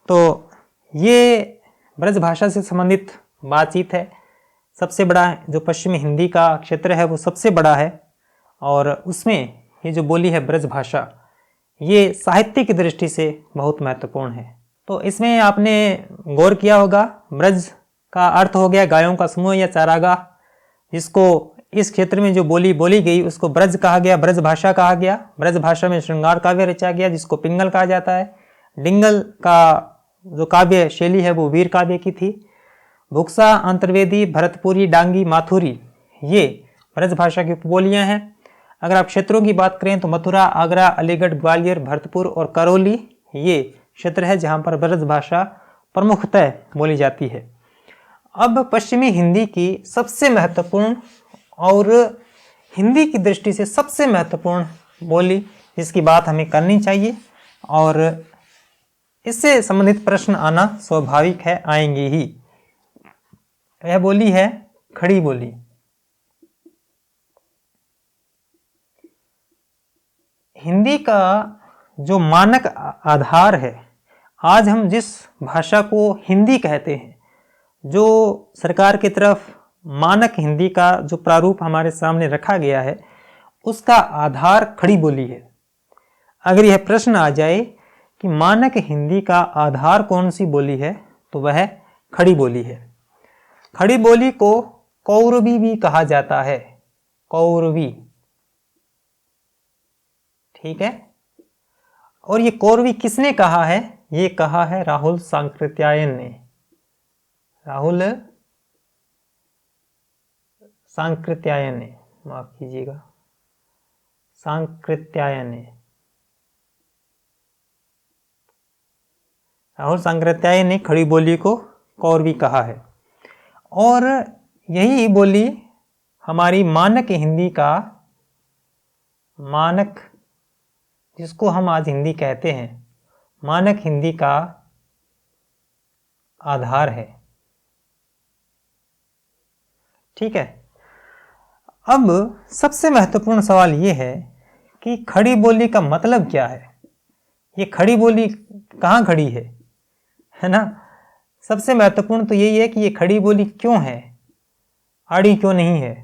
तो ये ब्रज भाषा से संबंधित बातचीत है। सबसे बड़ा जो पश्चिमी हिंदी का क्षेत्र है वो सबसे बड़ा है, और उसमें ये जो बोली है ब्रज भाषा, ये साहित्य की दृष्टि से बहुत महत्वपूर्ण है। तो इसमें आपने गौर किया होगा, ब्रज का अर्थ हो गया गायों का समूह या चारागाह, जिसको इस क्षेत्र में जो बोली बोली गई उसको ब्रज कहा गया, ब्रज भाषा कहा गया। ब्रज भाषा में श्रृंगार काव्य रचा गया जिसको पिंगल कहा जाता है। डिंगल का जो काव्य शैली है वो वीर काव्य की थी। भुक्सा, अंतर्वेदी, भरतपुरी, डांगी, माथुरी, ये ब्रज भाषा की उपबोलियां हैं। अगर आप क्षेत्रों की बात करें तो मथुरा, आगरा, अलीगढ़, ग्वालियर, भरतपुर और करौली ये क्षेत्र है जहां पर ब्रज भाषा प्रमुखतः बोली जाती है। अब पश्चिमी हिंदी की सबसे महत्वपूर्ण और हिंदी की दृष्टि से सबसे महत्वपूर्ण बोली जिसकी बात हमें करनी चाहिए, और इससे संबंधित प्रश्न आना स्वाभाविक है, आएंगे ही। यह बोली है खड़ी बोली। हिंदी का जो मानक आधार है, आज हम जिस भाषा को हिंदी कहते हैं, जो सरकार की तरफ मानक हिंदी का जो प्रारूप हमारे सामने रखा गया है, उसका आधार खड़ी बोली है। अगर यह प्रश्न आ जाए कि मानक हिंदी का आधार कौन सी बोली है, तो वह खड़ी बोली है। खड़ी बोली को कौरवी भी कहा जाता है, कौरवी, ठीक है। और ये कौरवी किसने कहा है? ये कहा है राहुल सांकृत्यायन ने, राहुल सांकृत्यायन ने, माफ कीजिएगा, सांकृत्यायन ने, राहुल सांकृत्यायन ने खड़ी बोली को कौरवी कहा है। और यही बोली हमारी मानक हिंदी का, मानक जिसको हम आज हिंदी कहते हैं, मानक हिंदी का आधार है, ठीक है। अब सबसे महत्वपूर्ण सवाल ये है कि खड़ी बोली का मतलब क्या है? ये खड़ी बोली कहाँ खड़ी है ना? सबसे महत्वपूर्ण तो यही है कि ये खड़ी बोली क्यों है, आड़ी क्यों नहीं है।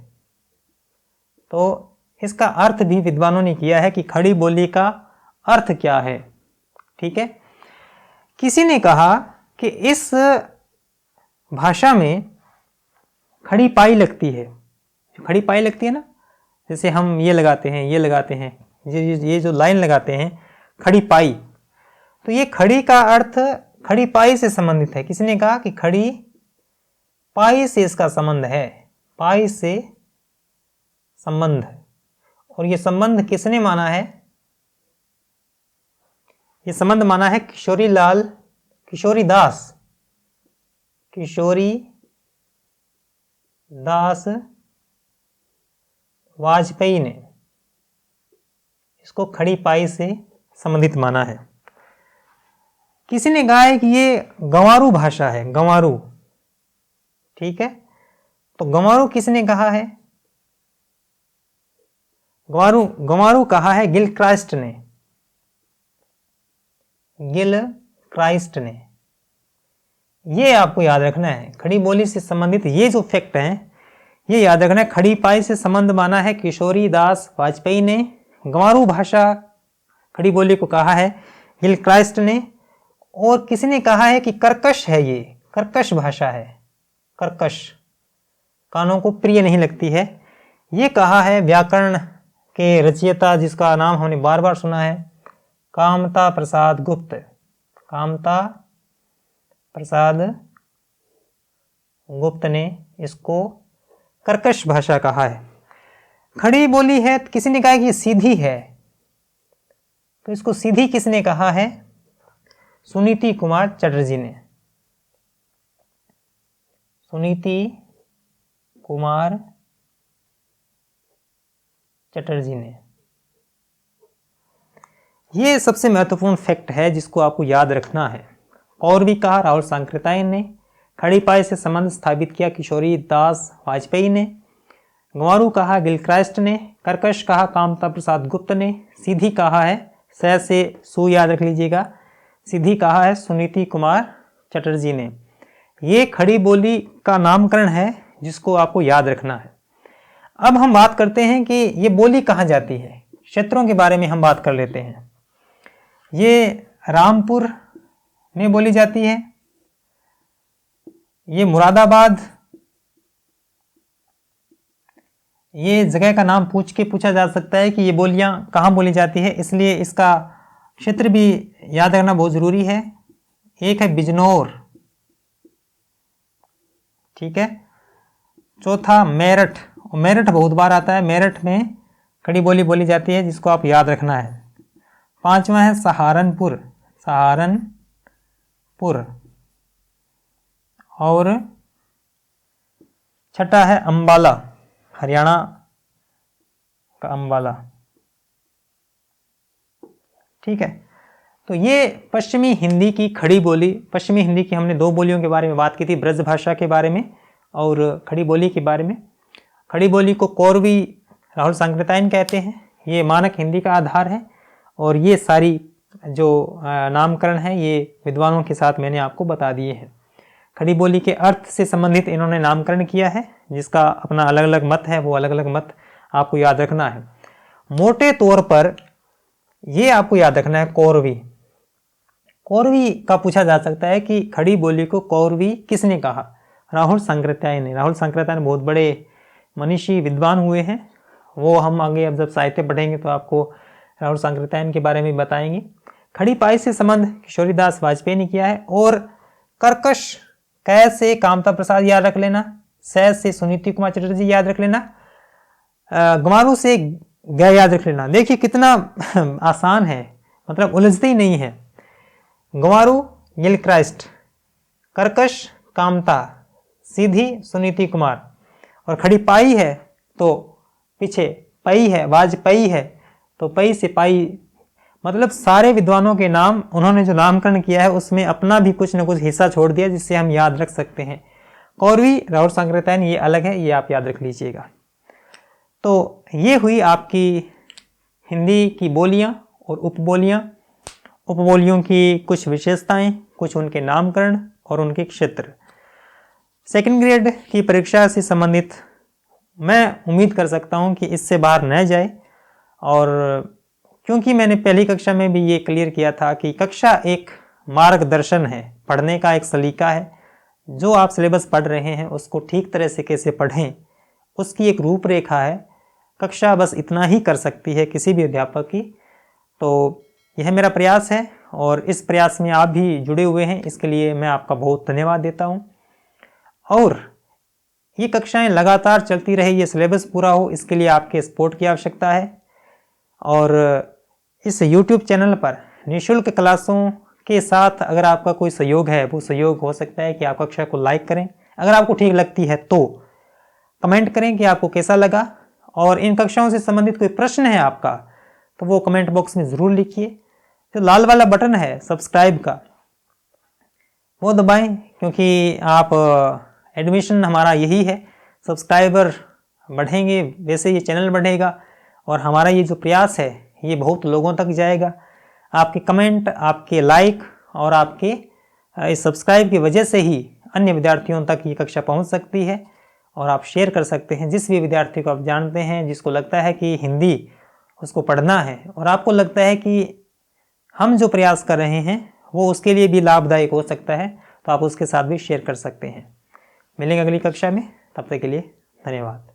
तो इसका अर्थ भी विद्वानों ने किया है कि खड़ी बोली का अर्थ क्या है, ठीक है। किसी ने कहा कि इस भाषा में खड़ी पाई लगती है, खड़ी पाई लगती है ना, जैसे हम ये लगाते हैं, ये लगाते हैं, ये जो लाइन लगाते हैं, खड़ी पाई, तो ये खड़ी का अर्थ खड़ी पाई से संबंधित है। किसी ने कहा कि खड़ी पाई से इसका संबंध है, पाई से संबंध। और ये संबंध किसने माना है? ये संबंध माना है किशोरी दास वाजपेयी ने इसको खड़ी पाई से संबंधित माना है। किसी ने कहा है कि ये गंवारू भाषा है, गंवारू, ठीक है। तो गंवारू किसने कहा है? गंवारू कहा है गिलक्राइस्ट ने, गिलक्राइस्ट ने। ये आपको याद रखना है, खड़ी बोली से संबंधित ये जो फैक्ट हैं, ये याद रखना है। खड़ी पाई से संबंध माना है किशोरी दास वाजपेयी ने, गंवारू भाषा खड़ी बोली को कहा है गिलक्राइस्ट ने, और किसी ने कहा है कि कर्कश है, ये कर्कश भाषा है, कर्कश, कानों को प्रिय नहीं लगती है, ये कहा है व्याकरण के रचयिता जिसका नाम हमने बार बार सुना है, कामता प्रसाद गुप्त, कामता प्रसाद गुप्त ने इसको कर्कश भाषा कहा है। खड़ी बोली है, तो किसी ने कहा कि ये सीधी है, तो इसको सीधी किसने कहा है? सुनीति कुमार चटर्जी ने, सुनीति कुमार चटर्जी ने। ये सबसे महत्वपूर्ण फैक्ट है जिसको आपको याद रखना है। और भी कहा राहुल सांकृत्यायन ने, खड़ी पाई से संबंध स्थापित किया किशोरी दास वाजपेयी ने, गंवारू कहा गिलक्राइस्ट ने, कर्कश कहा कामता प्रसाद गुप्त ने, सीधी कहा है, सह से सु याद रख लीजिएगा, सीधी कहा है सुनीति कुमार चटर्जी ने। ये खड़ी बोली का नामकरण है जिसको आपको याद रखना है। अब हम बात करते हैं कि ये बोली कहाँ जाती है, क्षेत्रों के बारे में हम बात कर लेते हैं। ये रामपुर में बोली जाती है, ये मुरादाबाद, ये जगह का नाम पूछ के पूछा जा सकता है कि ये बोलियां कहाँ बोली जाती है, इसलिए इसका क्षेत्र भी याद रखना बहुत जरूरी है। एक है बिजनौर, ठीक है। चौथा मेरठ, मेरठ बहुत बार आता है, मेरठ में खड़ी बोली बोली जाती है जिसको आप याद रखना है। पांचवा है सहारनपुर, सहारनपुर, और छठा है अंबाला, हरियाणा का अंबाला। ठीक है। तो ये पश्चिमी हिंदी की खड़ी बोली, पश्चिमी हिंदी की हमने 2 बोलियों के बारे में बात की थी, ब्रज भाषा के बारे में और खड़ी बोली के बारे में। खड़ी बोली को कौरवी राहुल सांकृत्यायन कहते हैं, ये मानक हिंदी का आधार है और ये सारी जो नामकरण है ये विद्वानों के साथ मैंने आपको बता दिए हैं। खड़ी बोली के अर्थ से संबंधित इन्होंने नामकरण किया है, जिसका अपना अलग अलग मत है, वो अलग अलग मत आपको याद रखना है। मोटे तौर पर ये आपको याद रखना है, कौरवी, कौरवी का पूछा जा सकता है कि खड़ी बोली को कौरवी किसने कहा? राहुल सांकृत्यायन ने। राहुल सांकृत्यायन बहुत बड़े मनीषी विद्वान हुए हैं, वो हम आगे अब जब साहित्य पढ़ेंगे तो आपको राहुल सांकृत्यायन के बारे में बताएंगे। खड़ी पाई से संबंध किशोरीदास वाजपेयी ने किया है। और कर्कश, कै से कामता प्रसाद याद रख लेना, सै से सुनीति कुमार चटर्जी याद रख लेना, गंवारू से ग याद रख लेना। देखिए कितना आसान है, मतलब उलझते ही नहीं है। गंवारू गिलक्राइस्ट, कर्कश कामता, सीधी सुनीति कुमार, और खड़ी पाई है तो पीछे पई है, वाजपेयी है तो पई से पाई, मतलब सारे विद्वानों के नाम उन्होंने जो नामकरण किया है उसमें अपना भी कुछ न कुछ हिस्सा छोड़ दिया जिससे हम याद रख सकते हैं। कौरवी राहुल सांकृत्यायन ये अलग है, ये आप याद रख लीजिएगा। तो ये हुई आपकी हिंदी की बोलियां और उपबोलियां, उपबोलियों की कुछ विशेषताएं, कुछ उनके नामकरण और उनके क्षेत्र। सेकंड ग्रेड की परीक्षा से संबंधित मैं उम्मीद कर सकता हूं कि इससे बाहर न जाए, और क्योंकि मैंने पहली कक्षा में भी ये क्लियर किया था कि कक्षा एक मार्गदर्शन है, पढ़ने का एक सलीका है। जो आप सिलेबस पढ़ रहे हैं उसको ठीक तरह से कैसे पढ़ें उसकी एक रूपरेखा है। कक्षा बस इतना ही कर सकती है किसी भी अध्यापक की। तो यह मेरा प्रयास है और इस प्रयास में आप भी जुड़े हुए हैं, इसके लिए मैं आपका बहुत धन्यवाद देता हूँ। और ये कक्षाएं लगातार चलती रहे, ये सिलेबस पूरा हो, इसके लिए आपके सपोर्ट की आवश्यकता है। और इस YouTube चैनल पर निःशुल्क क्लासों के साथ अगर आपका कोई सहयोग है, वो सहयोग हो सकता है कि आप कक्षा को लाइक करें, अगर आपको ठीक लगती है तो कमेंट करें कि आपको कैसा लगा, और इन कक्षाओं से संबंधित कोई प्रश्न है आपका तो वो कमेंट बॉक्स में ज़रूर लिखिए। जो लाल वाला बटन है सब्सक्राइब का वो दबाएं, क्योंकि आप एडमिशन हमारा यही है, सब्सक्राइबर बढ़ेंगे वैसे ये चैनल बढ़ेगा और हमारा ये जो प्रयास है ये बहुत लोगों तक जाएगा। आपके कमेंट, आपके लाइक और आपके इस सब्सक्राइब की वजह से ही अन्य विद्यार्थियों तक ये कक्षा पहुंच सकती है, और आप शेयर कर सकते हैं जिस भी विद्यार्थी को आप जानते हैं जिसको लगता है कि हिंदी उसको पढ़ना है और आपको लगता है कि हम जो प्रयास कर रहे हैं वो उसके लिए भी लाभदायक हो सकता है, तो आप उसके साथ भी शेयर कर सकते हैं। मिलेंगे अगली कक्षा में, तब तक के लिए धन्यवाद।